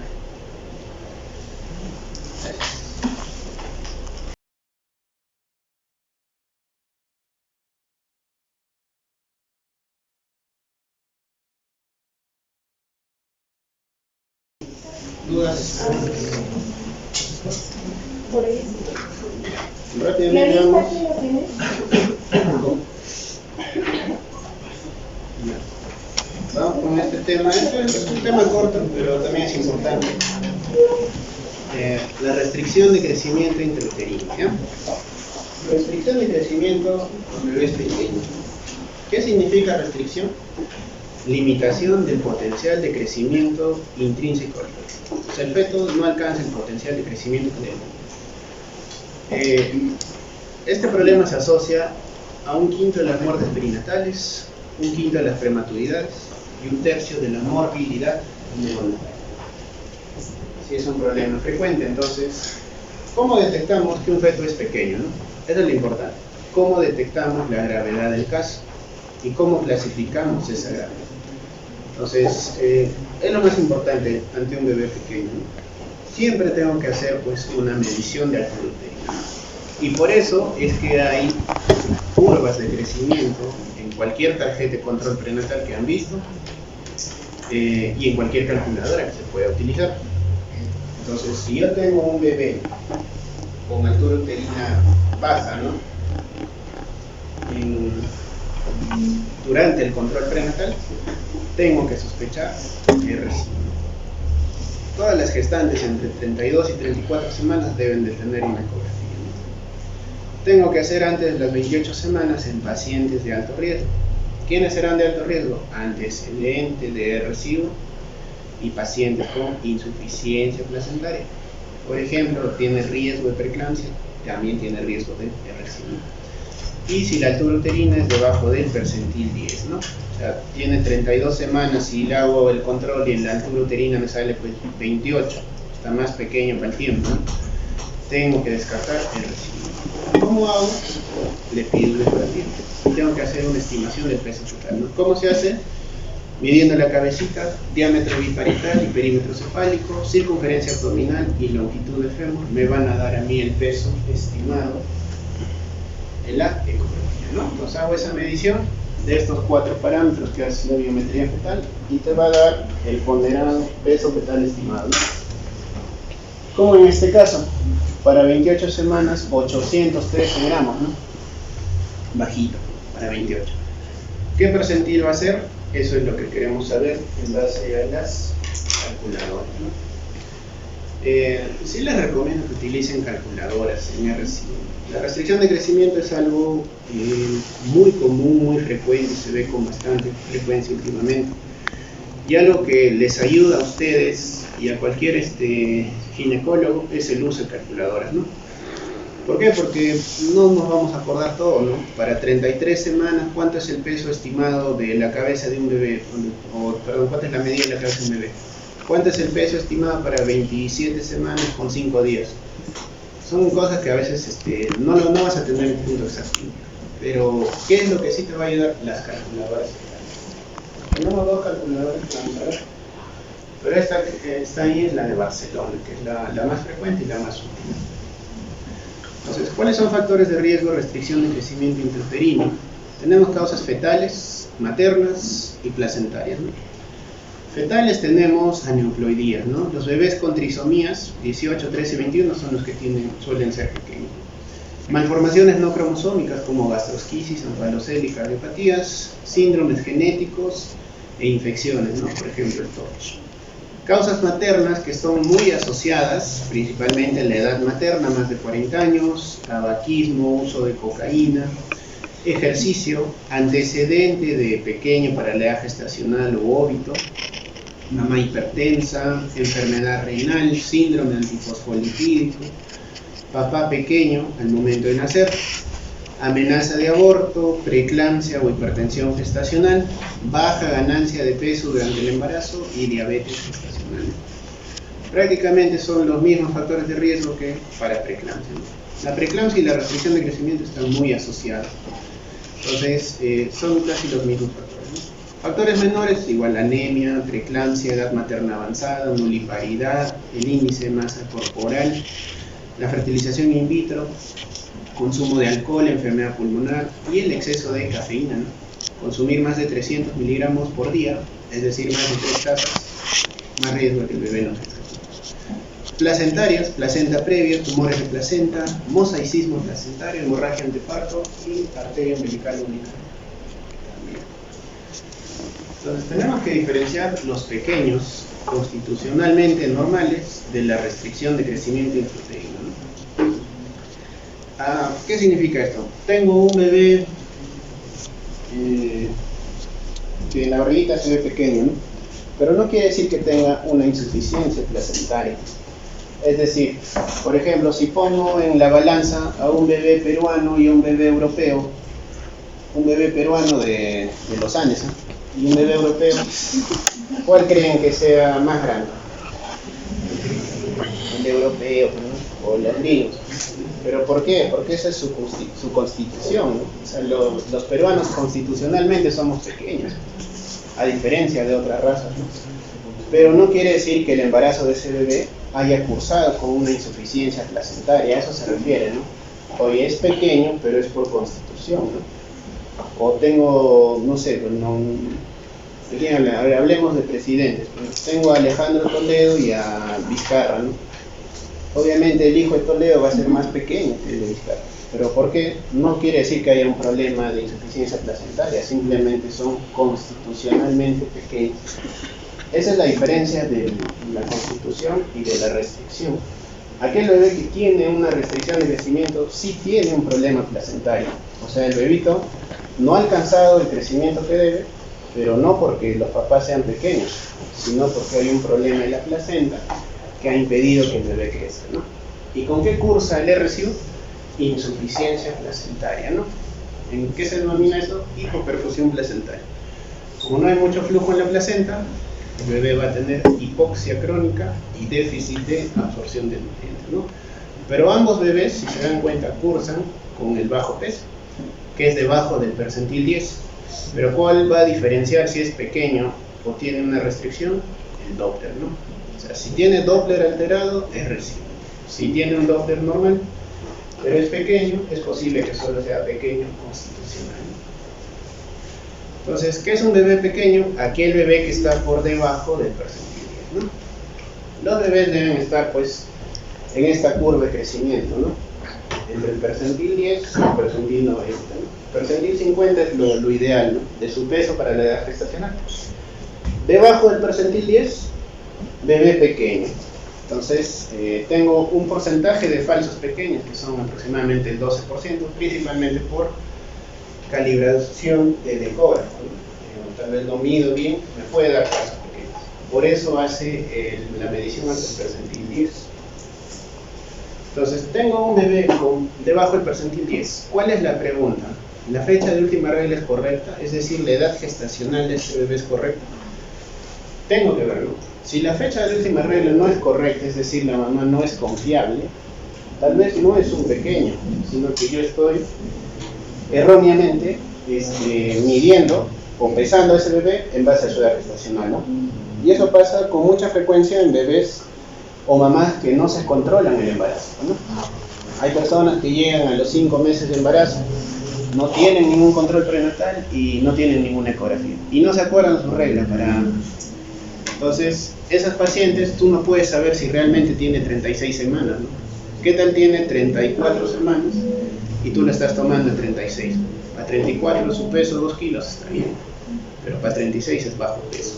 A: ¿Dudas?
C: Por ahí.
A: Rápidamente vamos. Vamos con este tema. Este es un tema corto, pero también es importante. La restricción de crecimiento intrauterino, ¿ya? Restricción de crecimiento en bebés pequeños. ¿Qué significa restricción? Limitación del potencial de crecimiento intrínseco al feto. O sea, el feto no alcanza el potencial de crecimiento que debe. Este problema se asocia a 1/5 de las muertes perinatales, 1/5 de las prematuridades y 1/3 de la morbilidad neonatal. Sí, es un problema frecuente. Entonces, ¿cómo detectamos que un feto es pequeño, no? Eso es lo importante. ¿Cómo detectamos la gravedad del caso? ¿Y cómo clasificamos esa gravedad? Entonces, es lo más importante ante un bebé pequeño, ¿no? Siempre tengo que hacer pues una medición de altura uterina. Y por eso es que hay curvas de crecimiento en cualquier tarjeta de control prenatal que han visto y en cualquier calculadora que se pueda utilizar. Entonces, si yo tengo un bebé con altura uterina baja, ¿no? Durante el control prenatal, tengo que sospechar RCI. Todas las gestantes entre 32 y 34 semanas deben de tener una ecografía, tengo que hacer antes de las 28 semanas en pacientes de alto riesgo. ¿Quiénes serán de alto riesgo? Antecedente de recibo y pacientes con insuficiencia placentaria. Por ejemplo, tiene riesgo de preeclampsia, también tiene riesgo de recibo. Y si la altura uterina es debajo del percentil 10, ¿no? O sea, tiene 32 semanas y le hago el control y en la altura uterina me sale pues 28, está más pequeño para el tiempo, ¿no? Tengo que descartar el recibo. ¿Cómo hago? Le pido un estudio. Tengo que hacer una estimación del peso total, ¿no? ¿Cómo se hace? Midiendo la cabecita, diámetro biparietal y perímetro cefálico, circunferencia abdominal y longitud de fémur, me van a dar a mí el peso estimado en la ecografía, ¿no? Entonces hago esa medición de estos 4 parámetros que hace la biometría fetal y te va a dar el ponderado peso fetal estimado, ¿no? Como en este caso, para 28 semanas, 813 gramos, ¿no? Bajito, para 28. ¿Qué percentil va a ser? Eso es lo que queremos saber en base a las calculadoras, ¿no? Sí les recomiendo que utilicen calculadoras en RCI. La restricción de crecimiento es algo muy común, muy frecuente, se ve con bastante frecuencia últimamente. Y algo que les ayuda a ustedes y a cualquier ginecólogo es el uso de calculadoras, ¿no? ¿Por qué? Porque no nos vamos a acordar todo, ¿no? Para 33 semanas, ¿cuánto es el peso estimado de la cabeza de un bebé? Perdón, ¿cuánto es la medida de la cabeza de un bebé? ¿Cuánto es el peso estimado para 27 semanas con 5 días? Son cosas que a veces no vas a tener el punto exacto. Pero, ¿qué es lo que sí te va a ayudar? Las calculadoras. Tenemos 2 calculadoras que vamos a ver. Pero esta ahí es la de Barcelona, que es la más frecuente y la más útil. Entonces, ¿cuáles son factores de riesgo de restricción de crecimiento intrauterino? Tenemos causas fetales, maternas y placentarias, ¿no? Fetales tenemos aneuploidías, ¿no? Los bebés con trisomías 18, 13 y 21 son los que suelen ser pequeños. Malformaciones no cromosómicas como gastrosquisis, anfalocel y cardiopatías, síndromes genéticos e infecciones, ¿no? Por ejemplo, el TORCH. Causas maternas que son muy asociadas, principalmente en la edad materna, más de 40 años, tabaquismo, uso de cocaína, ejercicio, antecedente de pequeño para la edad gestacional o óbito, mamá hipertensa, enfermedad renal, síndrome antifosfolipídico, papá pequeño al momento de nacer, amenaza de aborto, preeclampsia o hipertensión gestacional, baja ganancia de peso durante el embarazo y diabetes gestacional. Prácticamente son los mismos factores de riesgo que para preeclampsia, ¿no? La preeclampsia y la restricción de crecimiento están muy asociadas. Entonces, son casi los mismos factores, ¿no? Factores menores, igual anemia, preeclampsia, edad materna avanzada, nulliparidad, el índice de masa corporal, la fertilización in vitro, consumo de alcohol, enfermedad pulmonar y el exceso de cafeína, ¿no? Consumir más de 300 miligramos por día, es decir, más de 3 tazas, más riesgo de que el bebé no crezca. Placentarias, placenta previa, tumores de placenta, mosaicismo placentario, hemorragia anteparto y arteria umbilical única. Entonces tenemos que diferenciar los pequeños constitucionalmente normales de la restricción de crecimiento intrauterino, ¿no? ¿Qué significa esto? Tengo un bebé que en la barriguita se ve pequeño, ¿no? Pero no quiere decir que tenga una insuficiencia placentaria. Es decir, por ejemplo, si pongo en la balanza a un bebé peruano y a un bebé europeo, un bebé peruano de los Andes, ¿eh? Y un bebé europeo, ¿cuál creen que sea más grande? El europeo, ¿no? O los gringos. ¿Pero por qué? Porque esa es su constitución, ¿no? O sea, los peruanos constitucionalmente somos pequeños, a diferencia de otras razas, ¿no? Pero no quiere decir que el embarazo de ese bebé haya cursado con una insuficiencia placentaria, a eso se refiere, ¿no? Hoy es pequeño, pero es por constitución, ¿no? O tengo, no sé, ¿de quién habla? A ver, hablemos de presidentes. Tengo a Alejandro Toledo y a Vizcarra, ¿no? Obviamente el hijo de Toledo va a ser más pequeño que el de Vizcarra. ¿Pero por qué? No quiere decir que haya un problema de insuficiencia placentaria, simplemente son constitucionalmente pequeños. Esa es la diferencia de la constitución y de la restricción. aquel bebé que tiene una restricción de crecimiento sí tiene un problema placentario. O sea, el bebito no ha alcanzado el crecimiento que debe, pero no porque los papás sean pequeños, sino porque hay un problema en la placenta que ha impedido que el bebé crezca, ¿no? ¿Y con qué cursa el RCU? Insuficiencia placentaria, ¿no? ¿En qué se denomina eso? Hipoperfusión placentaria. Como no hay mucho flujo en la placenta, el bebé va a tener hipoxia crónica y déficit de absorción de nutrientes, ¿no? Pero ambos bebés, si se dan cuenta, cursan con el bajo peso, que es debajo del percentil 10. Pero ¿cuál va a diferenciar si es pequeño o tiene una restricción? El Doppler, ¿no? O sea, si tiene Doppler alterado, es RCU. Si tiene un Doppler normal, pero es pequeño, es posible que solo sea pequeño constitucional. Entonces, ¿qué es un bebé pequeño? Aquel bebé que está por debajo del percentil 10, ¿no? Los bebés deben estar, pues, en esta curva de crecimiento, ¿no? Entre el percentil 10 y el percentil 90, ¿no? Percentil 50 es lo ideal, ¿no? De su peso para la edad gestacional. Debajo del percentil 10, bebé pequeño. Entonces, tengo un porcentaje de falsos pequeños, que son aproximadamente el 12%, principalmente por calibración del ecógrafo, ¿no? Tal vez lo mido bien, me puede dar falsos pequeños. Por eso hace la medición hasta el percentil 10. Entonces, tengo un bebé debajo del percentil 10. ¿Cuál es la pregunta? ¿La fecha de última regla es correcta? Es decir, ¿la edad gestacional de este bebé es correcta? Tengo que verlo. Si la fecha de última regla no es correcta, es decir, la mamá no es confiable, tal vez no es un pequeño, sino que yo estoy erróneamente midiendo o pesando a ese bebé en base a su edad gestacional, ¿no? Y eso pasa con mucha frecuencia en bebés o mamás que no se controlan el embarazo, ¿no? Hay personas que llegan a los 5 meses de embarazo, no tienen ningún control prenatal y no tienen ninguna ecografía y no se acuerdan su regla para... Entonces, esas pacientes tú no puedes saber si realmente tiene 36 semanas, ¿no? ¿Qué tal tiene 34 semanas y tú la estás tomando en 36? Para 34 su peso 2 kilos está bien, pero para 36 es bajo peso.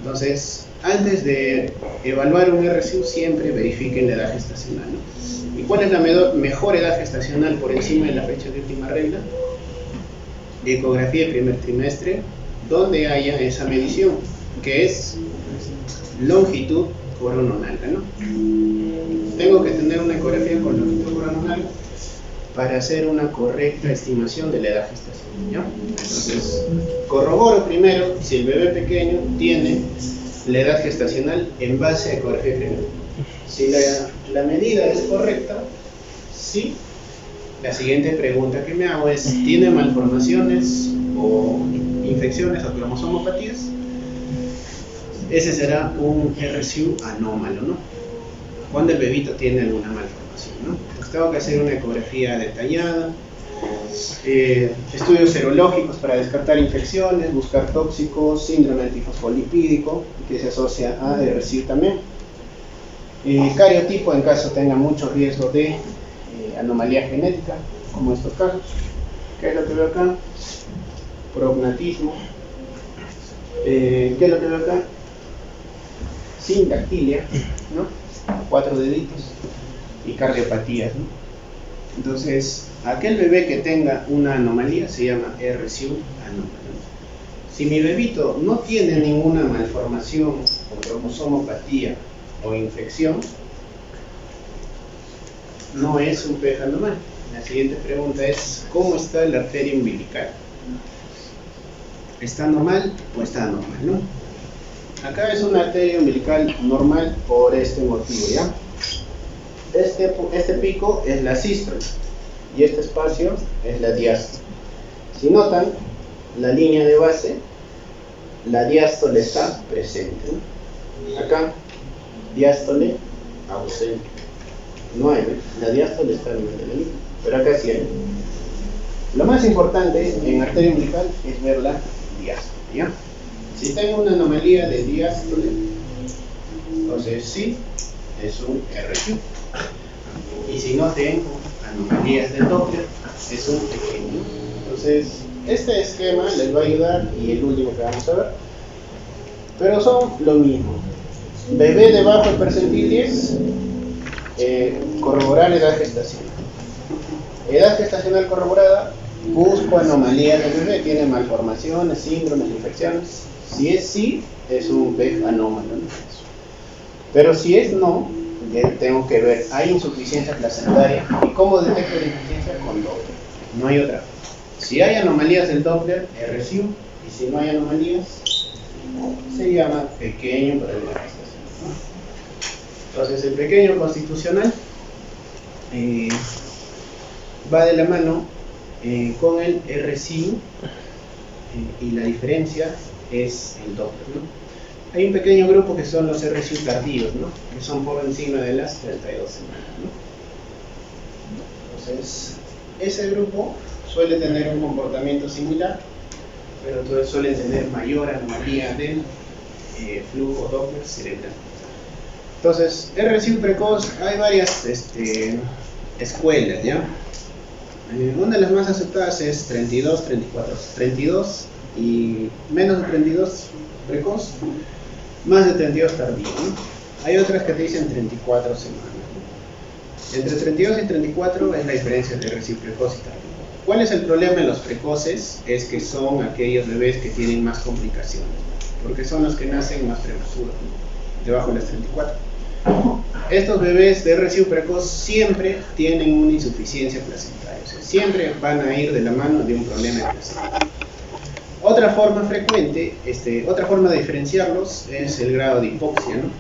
A: Entonces, antes de evaluar un RCU siempre verifiquen la edad gestacional, ¿no? ¿Y cuál es la mejor edad gestacional por encima de la fecha de última regla? Ecografía de primer trimestre, donde haya esa medición, que es longitud corononalga, ¿no? Tengo que tener una ecografía con longitud corononalga para hacer una correcta estimación de la edad gestacional, ¿ya? Entonces, corroboro primero si el bebé pequeño tiene la edad gestacional en base a ecografía primero. Si la medida es correcta, sí. La siguiente pregunta que me hago es, ¿tiene malformaciones o infecciones o cromosomopatías? Ese será un RCU anómalo, ¿no? Cuando el bebito tiene alguna malformación, ¿no? Pues tengo que hacer una ecografía detallada, estudios serológicos para descartar infecciones, buscar tóxicos, síndrome antifosfolipídico, que se asocia a RCU también. Cariotipo en caso tenga mucho riesgo de anomalía genética, como estos casos. ¿Qué es lo que veo acá? Prognatismo. ¿Qué es lo que veo acá? Sindactilia, ¿no? 4 deditos y cardiopatías, ¿no? Entonces, aquel bebé que tenga una anomalía se llama RCU anómalo. Si mi bebito no tiene ninguna malformación o cromosomopatía o infección, no es un PEG anormal. La siguiente pregunta es, ¿cómo está la arteria umbilical? ¿Está normal o está anormal, no? Acá es una arteria umbilical normal por este motivo, ¿ya? Este pico es la sístole y este espacio es la diástole. Si notan, la línea de base, la diástole está presente, ¿no? Acá, diástole ausente. No hay, ¿no? La diástole está a nivel de la línea, pero acá sí hay. Lo más importante en arteria umbilical es ver la diástole, ¿ya? Si tengo una anomalía de diástole, entonces sí, es un RCU. Y si no tengo anomalías del Doppler, es un pequeño. Entonces, este esquema les va a ayudar y el último que vamos a ver. Pero son lo mismo. Bebé debajo del percentil 10, corroborar edad gestacional. Edad gestacional corroborada, busco anomalías del bebé, tiene malformaciones, síndromes, infecciones. Si es sí, es un PEG anómalo. Pero si es no, tengo que ver, hay insuficiencia placentaria. ¿Y cómo detecto la insuficiencia? Con Doppler. No hay otra. Si hay anomalías del Doppler, RCU. Y si no hay anomalías, se llama pequeño problema de gestación. Entonces, el pequeño constitucional va de la mano con el RCU y la diferencia es el Doppler, ¿no? Hay un pequeño grupo que son los RCU tardíos, ¿no? Que son por encima de las 32 semanas, ¿no? Entonces, ese grupo suele tener un comportamiento similar, pero entonces suelen tener mayor anomalía del flujo Doppler cerebral. Entonces, RCU precoz, hay varias escuelas, ¿ya? Una de las más aceptadas es 32, 34. 32 y menos de 32 precoz, más de 32 tardío, ¿no? Hay otras que te dicen 34 semanas, ¿no? Entre 32 y 34 es la diferencia entre RCU precoz y tardío. ¿Cuál es el problema en los precoces? Es que son aquellos bebés que tienen más complicaciones, porque son los que nacen más prematuros, ¿no? Debajo de las 34. Estos bebés de RCU precoz siempre tienen una insuficiencia placentaria, o sea, siempre van a ir de la mano de un problema de placenta. Otra forma frecuente, otra forma de diferenciarlos es el grado de hipoxia, ¿no?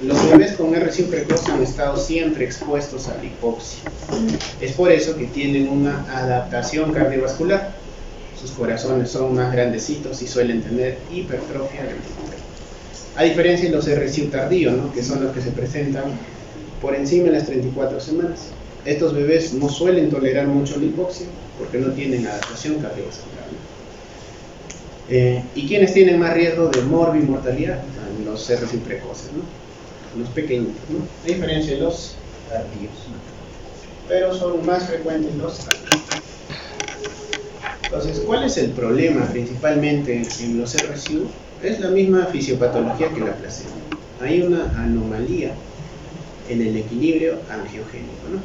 A: Los bebés con RCU precoz han estado siempre expuestos a la hipoxia. Es por eso que tienen una adaptación cardiovascular. Sus corazones son más grandecitos y suelen tener hipertrofia ventricular. A diferencia de los RCU tardíos, ¿no? Que son los que se presentan por encima de las 34 semanas. Estos bebés no suelen tolerar mucho la hipoxia porque no tienen adaptación cardiovascular, ¿no? ¿Y quiénes tienen más riesgo de morbimortalidad? Los RCU precoces, ¿no? Los pequeñitos, ¿no? A diferencia de los tardíos, ¿no? Pero son más frecuentes los tardíos. Entonces, ¿cuál es el problema principalmente en los RCU? Es la misma fisiopatología que la placenta. Hay una anomalía en el equilibrio angiogénico, ¿no?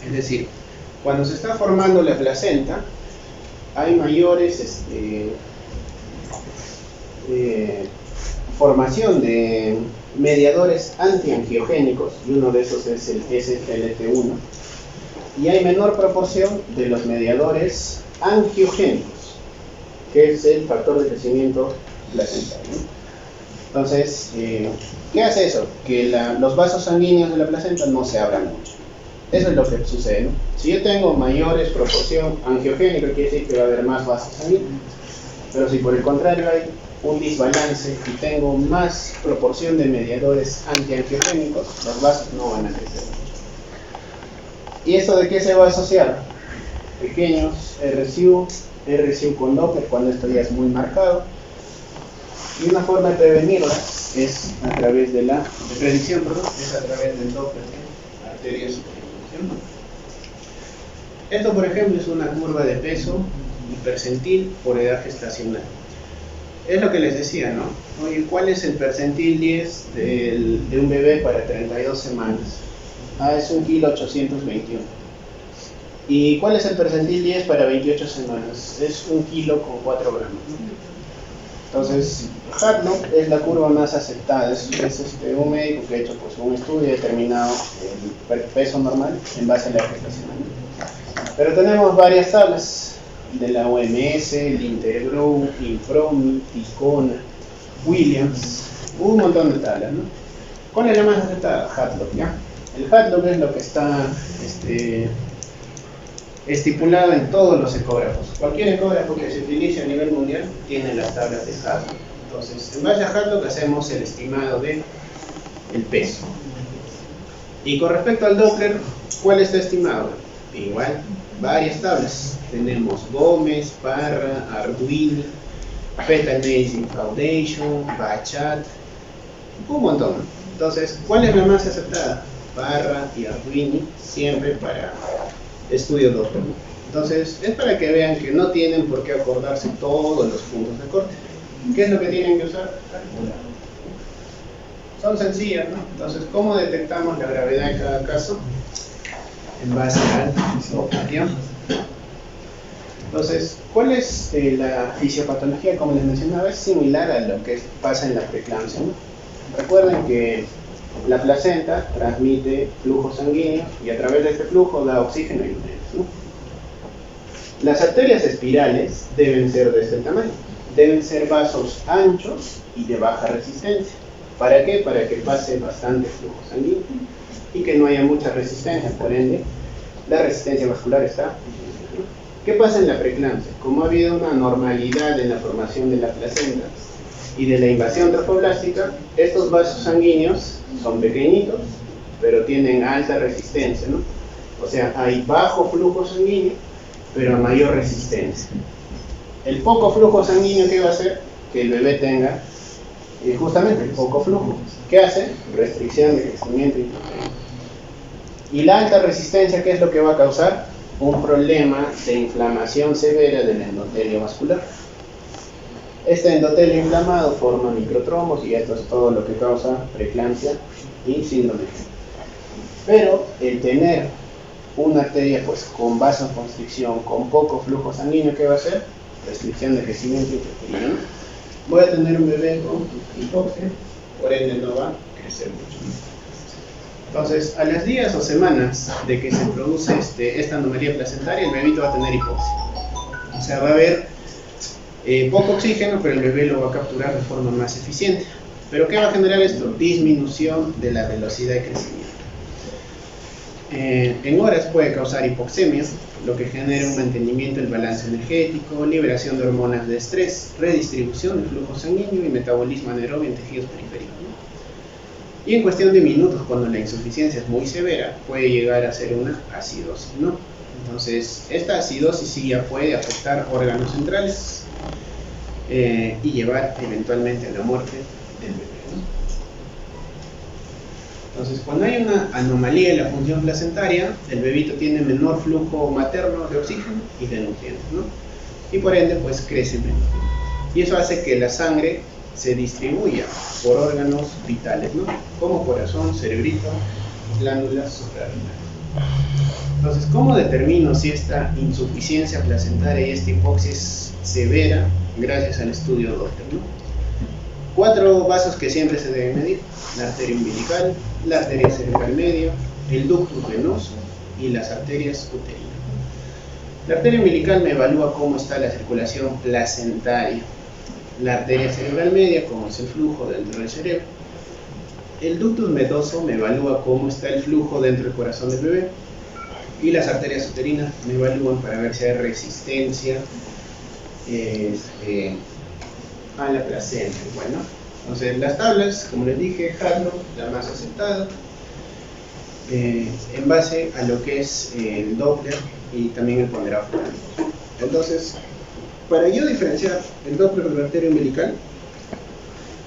A: Es decir, cuando se está formando la placenta, hay mayores formación de mediadores antiangiogénicos, y uno de esos es el SGLT1, y hay menor proporción de los mediadores angiogénicos, que es el factor de crecimiento placentario, ¿no? Entonces, ¿qué hace eso? Que los vasos sanguíneos de la placenta no se abran mucho. Eso es lo que sucede, ¿no? Si yo tengo mayores proporción angiogénica, quiere decir que va a haber más vasos sanguíneos. Pero si por el contrario hay un desbalance y tengo más proporción de mediadores antiangiogénicos, los vasos no van a crecer mucho. ¿Y esto de qué se va a asociar? Pequeños RCU con Doppler, cuando esto ya es muy marcado. Y una forma de prevenirla es a través de predicción, es a través del Doppler de arterias superiores. Esto, por ejemplo, es una curva de peso y percentil por edad gestacional. Es lo que les decía, ¿no? Oye, ¿cuál es el percentil 10 de un bebé para 32 semanas? Es 1,821 kg. ¿Y cuál es el percentil 10 para 28 semanas? Es 1 kg con 4 gramos. Entonces, Hartlock es la curva más aceptada. Es un médico que ha hecho pues, un estudio determinado el peso normal en base a la gestacional. Pero tenemos varias tablas de la OMS, el Intergrow, Infromi, Ticona, Williams, un montón de tablas, ¿no? ¿Cuál es la más aceptada? Hartlock, ¿ya? El Hartlock es lo que está estipulado en todos los ecógrafos. Cualquier ecógrafo que se utilice a nivel mundial tiene las tablas de Hartlock. Entonces, en base a Hartlock hacemos el estimado del peso. Y con respecto al Doppler, ¿cuál está estimado? Igual, varias tablas. Tenemos Gómez, Parra, Arduini, Fetal Medicine Foundation, Bachat, un montón. Entonces, ¿cuál es la más aceptada? Parra y Arduini, siempre para estudio Doppler. Entonces, es para que vean que no tienen por qué acordarse todos los puntos de corte. ¿Qué es lo que tienen que usar? Calcular. Son sencillas, ¿no? Entonces, ¿cómo detectamos la gravedad de cada caso? En base al isopatía. Entonces, ¿cuál es la fisiopatología? Como les mencionaba, es similar a lo que pasa en la preeclampsia, ¿no? Recuerden que la placenta transmite flujo sanguíneo y a través de este flujo da oxígeno y nutrientes, ¿no? Las arterias espirales deben ser de este tamaño. Deben ser vasos anchos y de baja resistencia. ¿Para qué? Para que pase bastante flujo sanguíneo y que no haya mucha resistencia, por ende, la resistencia vascular está. ¿Qué pasa en la preeclampsia? Como ha habido una normalidad en la formación de la placenta y de la invasión trofoblástica, estos vasos sanguíneos son pequeñitos, pero tienen alta resistencia, ¿no? O sea, hay bajo flujo sanguíneo, pero mayor resistencia. El poco flujo sanguíneo, ¿qué va a hacer? Que el bebé tenga justamente poco flujo. ¿Qué hace? Restricción de crecimiento intrauterino. Y la alta resistencia, ¿qué es lo que va a causar? Un problema de inflamación severa del endotelio vascular. Este endotelio inflamado forma microtrombos y esto es todo lo que causa preeclampsia y síndrome. Pero el tener una arteria pues con vasoconstricción, con poco flujo sanguíneo, ¿qué va a hacer? Restricción de crecimiento intrauterino. Voy a tener un bebé con hipoxia, por ende no va a crecer mucho. Entonces, a las días o semanas de que se produce esta anomalía placentaria, el bebito va a tener hipoxia. O sea, va a haber poco oxígeno, pero el bebé lo va a capturar de forma más eficiente. ¿Pero qué va a generar esto? Disminución de la velocidad de crecimiento. En horas puede causar hipoxemia, lo que genera un mantenimiento del balance energético, liberación de hormonas de estrés, redistribución de flujo sanguíneo y metabolismo anaerobio en tejidos periféricos. Y en cuestión de minutos, cuando la insuficiencia es muy severa, puede llegar a ser una acidosis, ¿no? Entonces, esta acidosis sí ya puede afectar órganos centrales y llevar eventualmente a la muerte del bebé, ¿no? Entonces, cuando hay una anomalía en la función placentaria, el bebito tiene menor flujo materno de oxígeno y de nutrientes, ¿no? Y por ende, pues crece menos. Y eso hace que la sangre se distribuya por órganos vitales, ¿no? Como corazón, cerebrito, glándulas suprarrenales. Entonces, ¿cómo determino si esta insuficiencia placentaria y esta hipoxia es severa? Gracias al estudio Doppler, ¿no? 4 vasos que siempre se deben medir: la arteria umbilical, la arteria cerebral media, el ductus venoso y las arterias uterinas. La arteria umbilical me evalúa cómo está la circulación placentaria. La arteria cerebral media, cómo es el flujo dentro del cerebro. El ductus venoso me evalúa cómo está el flujo dentro del corazón del bebé. Y las arterias uterinas me evalúan para ver si hay resistencia a la placenta. Bueno, entonces las tablas, como les dije, Harlow, la más aceptada, en base a lo que es el Doppler y también el ponderado focal. Entonces, para yo diferenciar el Doppler de la arteria umbilical,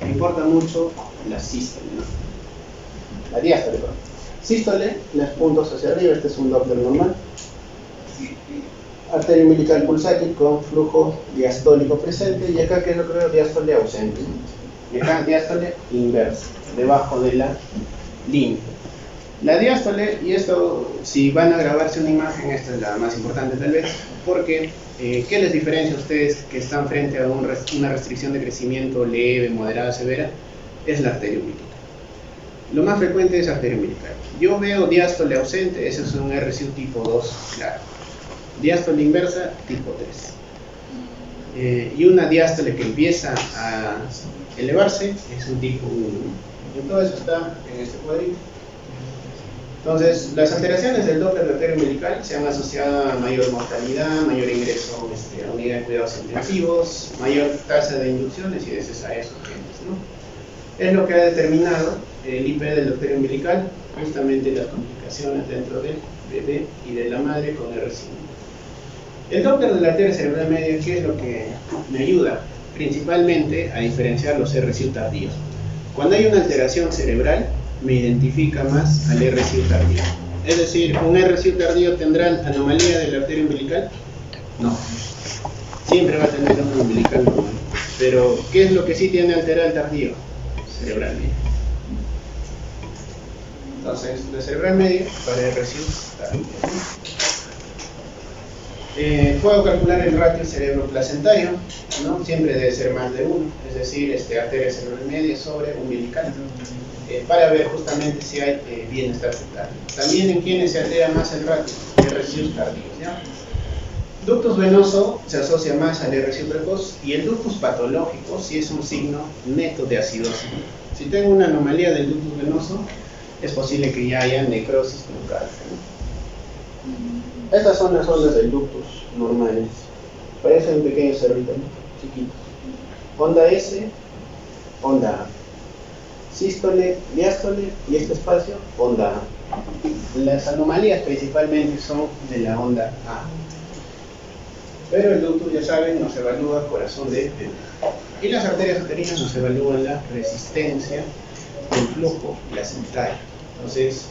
A: me importa mucho la sístole, ¿no? La diástole, perdón. Sístole, los puntos hacia arriba, este es un Doppler normal. Arteria umbilical pulsátil con flujo diastólico presente, y acá, ¿qué es lo que veo? Diástole ausente. Y acá diástole inversa, debajo de la línea. La diástole, y esto, si van a grabarse una imagen, esta es la más importante tal vez, porque ¿qué les diferencia a ustedes que están frente a una restricción de crecimiento leve, moderada, severa? Es la arteria umbilical. Lo más frecuente es arteria umbilical. Yo veo diástole ausente, ese es un RCU tipo 2, claro. Diástole inversa, tipo 3. Y una diástole que empieza a elevarse es un tipo 1. Y todo eso está en este cuadrito. Entonces, las alteraciones del Doppler de arteria umbilical se han asociado a mayor mortalidad, mayor ingreso a unidad de cuidados intensivos, mayor tasa de inducciones y de cesáreas urgentes, ¿no? Es lo que ha determinado el IP de la arteria umbilical, justamente las complicaciones dentro del bebé y de la madre con RCU. El Doppler de la arteria cerebral media, ¿qué es lo que me ayuda? Principalmente a diferenciar los RCU tardíos. Cuando hay una alteración cerebral, me identifica más al RCU tardío. Es decir, ¿un RCU tardío tendrá anomalía de la arteria umbilical? No. Siempre va a tener una umbilical normal. Pero, ¿qué es lo que sí tiene alterado el tardío? Cerebral media. entonces la cerebral media para RSU tardíos. Puedo calcular el ratio cerebro-placentario, ¿no? Siempre debe ser más de 1, es decir, arteria cerebral media sobre umbilical, para ver justamente si hay bienestar fetal. También en quienes se altera más el ratio, RSU tardíos, ¿ya? Ductus venoso se asocia más al RSU precoz y el ductus patológico si es un signo neto de acidosis. Si tengo una anomalía del ductus venoso, es posible que ya haya necrosis local, ¿no? Estas son las ondas del ductus normales. Parecen un pequeño cerrito, ¿no? Chiquito. Onda S, onda A. Sístole, diástole y este espacio, onda A. Las anomalías principalmente son de la onda A. Pero el ductus, ya saben, nos evalúa corazón de bebé. Y las arterias uterinas nos evalúan la resistencia del flujo placentario. Entonces,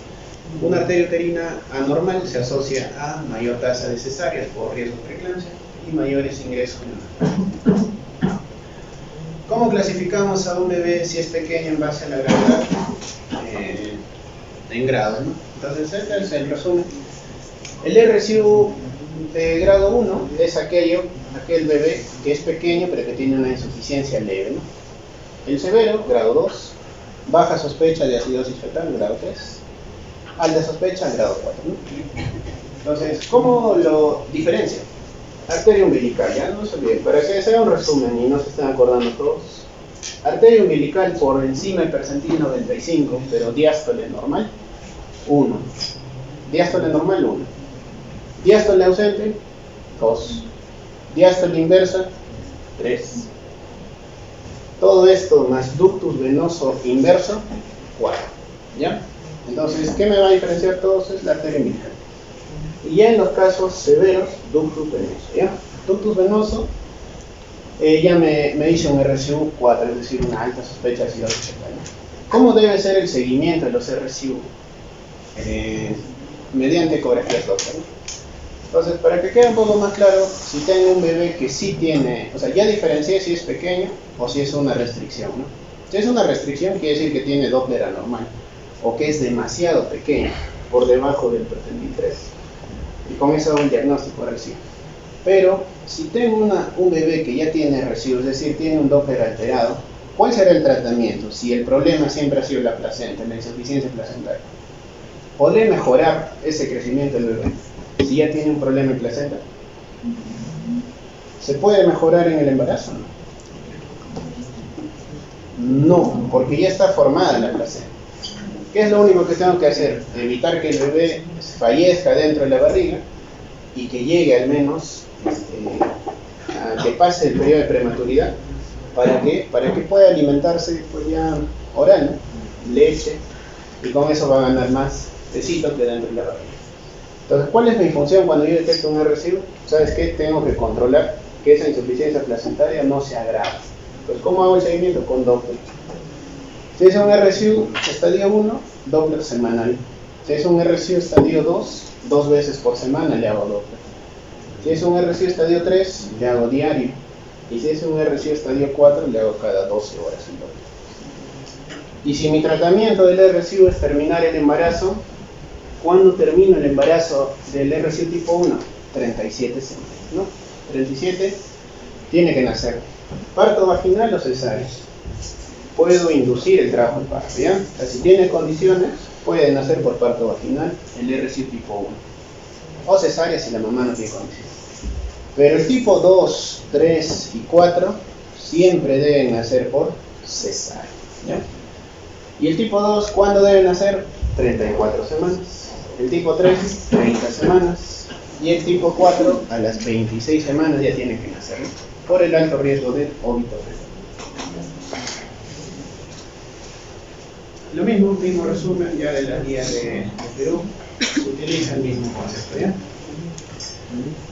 A: una arteria uterina anormal se asocia a mayor tasa de cesáreas por riesgo de preeclampsia y mayores ingresos neonatales. ¿Cómo clasificamos a un bebé si es pequeño en base a la gravedad? En grado, ¿no? Entonces, este es el resumen. El RSU de grado 1 es aquel bebé que es pequeño pero que tiene una insuficiencia leve, ¿no? El severo, grado 2, baja sospecha de acidosis fetal, grado 3, alta sospecha, grado 4, ¿no? Entonces, ¿cómo lo diferencia? Arteria umbilical, ya no se olviden, para que sea un resumen y no se estén acordando todos. Arteria umbilical por encima del percentil 95, pero diástole normal, 1. Diástole normal, 1. Diástole ausente, 2. Diástole inversa, 3. Todo esto más ductus venoso inverso, 4. ¿Ya? Entonces, ¿qué me va a diferenciar todos? Es la arteria umbilical. Y ya en los casos severos, ductus venoso, ¿ya? Ductus venoso, ya me dice un RSU 4, es decir, una alta sospecha de acidosis fetal. ¿Cómo debe ser el seguimiento de los RSU? Mediante ecografías Doppler, ¿no? Entonces, para que quede un poco más claro, si tengo un bebé que sí tiene, o sea, ya diferencié si es pequeño o si es una restricción, ¿no? Si es una restricción, quiere decir que tiene Doppler anormal, o que es demasiado pequeño, por debajo del percentil 3. Y con eso hago el diagnóstico RSU. Pero, si tengo un bebé que ya tiene RSU, es decir, tiene un Doppler alterado, ¿cuál será el tratamiento? Si el problema siempre ha sido la placenta, la insuficiencia placentaria. ¿Podré mejorar ese crecimiento del bebé si ya tiene un problema en placenta? ¿Se puede mejorar en el embarazo? No, porque ya está formada la placenta. ¿Qué es lo único que tengo que hacer? Evitar que el bebé fallezca dentro de la barriga y que llegue al menos a que pase el periodo de prematuridad. ¿Para qué? Para que pueda alimentarse pues ya oral, ¿no? Leche, y con eso va a ganar más tecitos que dentro de la barriga. Entonces, ¿cuál es mi función cuando yo detecto un RSU? ¿Sabes qué? Tengo que controlar que esa insuficiencia placentaria no se agrave. Pues, ¿cómo hago el seguimiento? Con Doppler. Si es un RSU estadio 1, Doppler semanal. Si es un RSU estadio 2, 2 veces por semana le hago Doppler. Si es un RSU estadio 3, le hago diario. Y si es un RSU estadio 4, le hago cada 12 horas el Doppler. Y si mi tratamiento del RSU es terminar el embarazo, ¿cuándo termino el embarazo del RSU tipo 1? 37 semanas, ¿no? 37, tiene que nacer. ¿Parto vaginal o cesárea? Puedo inducir el trabajo del parto, ¿ya? O sea, si tiene condiciones, puede nacer por parto vaginal el RSU tipo 1. O cesárea si la mamá no tiene condiciones. Pero el tipo 2, 3 y 4 siempre deben nacer por cesárea, ¿ya? Y el tipo 2, ¿cuándo debe nacer? 34 semanas. El tipo 3, 30 semanas. Y el tipo 4, a las 26 semanas ya tiene que nacer, ¿no? Por el alto riesgo de óbito fetal. Lo mismo resumen ya de la guía de Perú. Se utiliza el mismo concepto, ¿ya?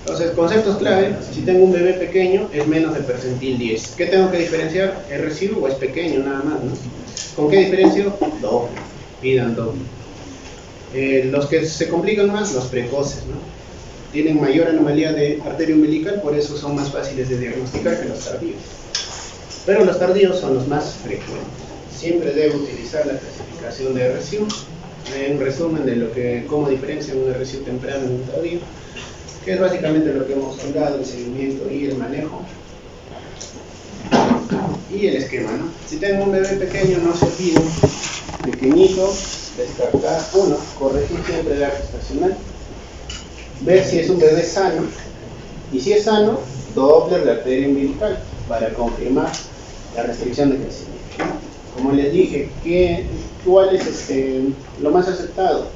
A: Entonces, conceptos clave: si tengo un bebé pequeño, es menos del percentil 10. ¿Qué tengo que diferenciar? ¿RSU o es pequeño nada más, no? ¿Con qué diferencio? Doble. Pidan doble. Los que se complican más, los precoces, ¿no? Tienen mayor anomalía de arteria umbilical, por eso son más fáciles de diagnosticar que los tardíos. Pero los tardíos son los más frecuentes. Siempre debo utilizar la clasificación de RSU un resumen de cómo diferencian un RCU temprano y un tardío, que es básicamente lo que hemos hablado, el seguimiento y el manejo. Y el esquema, ¿no? Si tengo un bebé pequeño, no se olviden, pequeñito, descartar, corregir siempre la gestacional, ver si es un bebé sano, y si es sano, Doppler de arteria umbilical para confirmar la restricción de crecimiento. Como les dije, ¿cuál es lo más aceptado?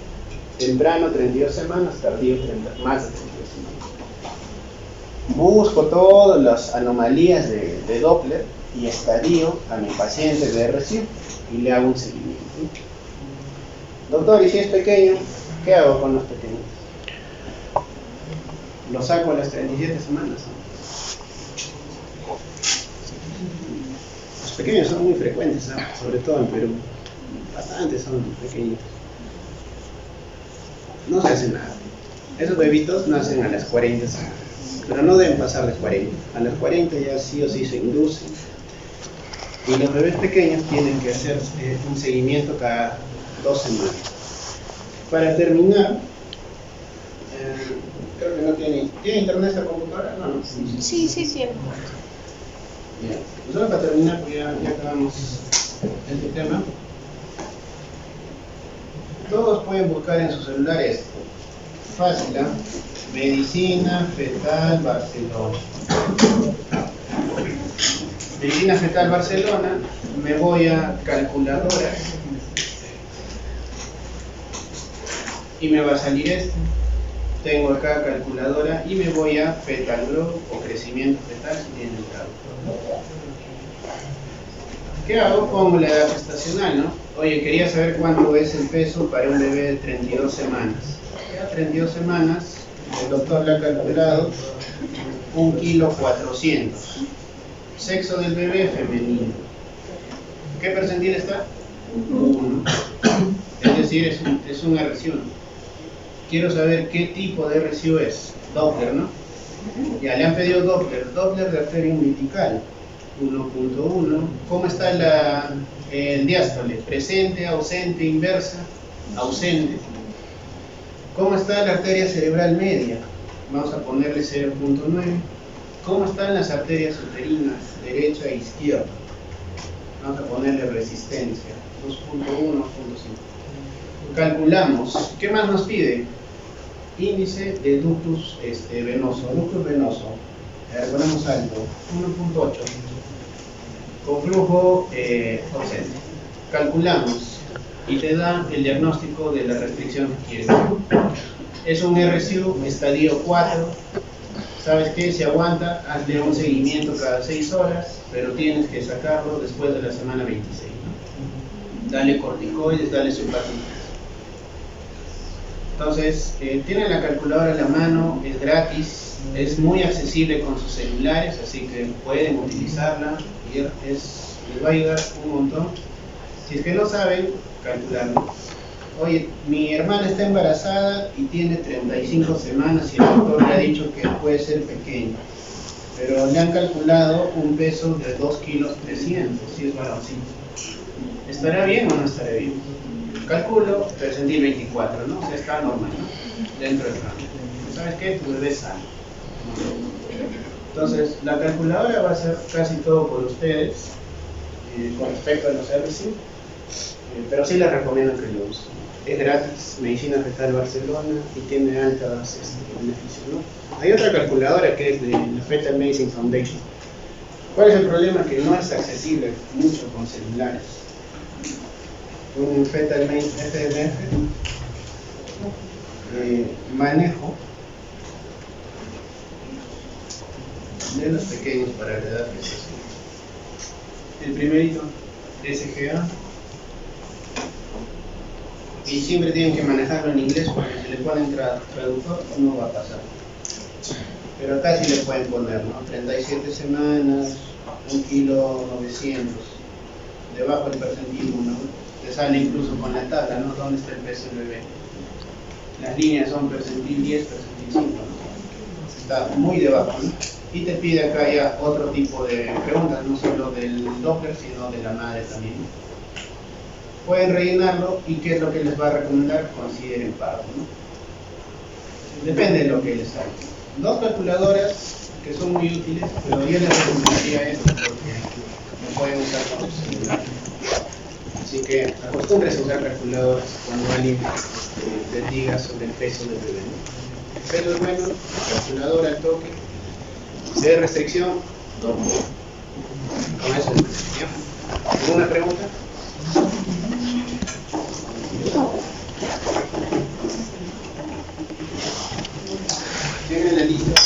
A: Temprano 32 semanas, tardío más de 32 semanas. Busco todas las anomalías de Doppler y estadio a mi paciente de RCU y le hago un seguimiento. Doctor, ¿y si es pequeño? ¿Qué hago con los pequeños? Lo saco a las 37 semanas. Los pequeños son muy frecuentes, ¿no? Sobre todo en Perú. Bastantes son pequeños. No se hace nada. Esos bebitos nacen a las 40 semanas, pero no deben pasar de 40. A las 40 ya sí o sí se inducen. Y los bebés pequeños tienen que hacer un seguimiento cada 2 semanas. Para terminar, creo que no tiene internet esta computadora, ¿no?
C: Sí, tiene.
A: Bien. Nosotros para terminar, pues ya acabamos este tema. Todos pueden buscar en sus celulares fácil, ¿eh? Medicina Fetal Barcelona. Medicina Fetal Barcelona, me voy a calculadora y me va a salir esto. Tengo acá calculadora y me voy a fetal growth o crecimiento fetal si tiene el traductor. ¿Qué hago? Pongo la edad gestacional, ¿no? Oye, quería saber cuánto es el peso para un bebé de 32 semanas. Ya 32 semanas, el doctor le ha calculado 1,4 kg. Sexo del bebé femenino. ¿Qué percentil está? 1. Es decir, es un RCU. Quiero saber qué tipo de RCU es. Doppler, ¿no? Ya le han pedido Doppler de arteria umbilical. 1.1. ¿Cómo está el diástole? Presente, ausente, inversa, ausente. ¿Cómo está la arteria cerebral media? Vamos a ponerle 0.9. ¿Cómo están las arterias uterinas, derecha e izquierda? Vamos a ponerle resistencia, 2.1, 2.5. Calculamos. ¿Qué más nos pide? Índice de ductus venoso. Ductus venoso. Ponemos alto, 1.8. Con flujo ausente. Calculamos y te da el diagnóstico de la restricción que quieres. Es un RCU estadio 4. ¿Sabes qué? Si aguanta, hazle un seguimiento cada 6 horas, pero tienes que sacarlo después de la semana 26, ¿no? Dale corticoides, dale sulfatinas. Entonces, tienen la calculadora a la mano, es gratis, es muy accesible con sus celulares, así que pueden utilizarla y les va a ayudar un montón. Si es que no saben, calcularlo. Oye, mi hermana está embarazada y tiene 35 semanas y el doctor le ha dicho que puede ser pequeño, pero le han calculado un peso de 2,3 kilos, si es varoncito. ¿Estará bien o no estará bien? Calculo, percentil 24, ¿no? O sea, está normal, ¿no? Dentro del rango. ¿Sabes qué? Tu bebé es sano. Entonces, la calculadora va a hacer casi todo por ustedes con respecto a los RCU, pero sí les recomiendo que lo usen. Es gratis, Medicina Fetal Barcelona, y tiene altos beneficios, ¿no? Hay otra calculadora que es de la Fetal Medicine Foundation. ¿Cuál es el problema? Que no es accesible mucho con celulares. Un Fetal Medicine FMF, manejo de los pequeños para la edad que se hace. El primerito, SGA. Y siempre tienen que manejarlo en inglés porque si le ponen traductor no va a pasar. Pero acá sí le pueden poner, ¿no? 37 semanas, 1,9 kg, debajo del percentil 1. Te sale incluso con la tabla, ¿no? ¿Dónde está el peso del bebé? Las líneas son percentil 10, percentil 5, ¿no? Está muy debajo, ¿no? Y te pide acá ya otro tipo de preguntas, no solo del Doppler, sino de la madre también. pueden rellenarlo y qué es lo que les va a recomendar, consideren pago, ¿no? Depende de lo que les salga. Dos calculadoras que son muy útiles, pero yo les recomendaría esto porque no pueden usar con su celular. Así que acostúmbrense a usar calculadoras cuando alguien les diga sobre el peso del bebé, ¿no? El peso es bueno, calculadora al toque, de restricción, no. Con eso es restricción. ¿Alguna pregunta? Tienen la lista.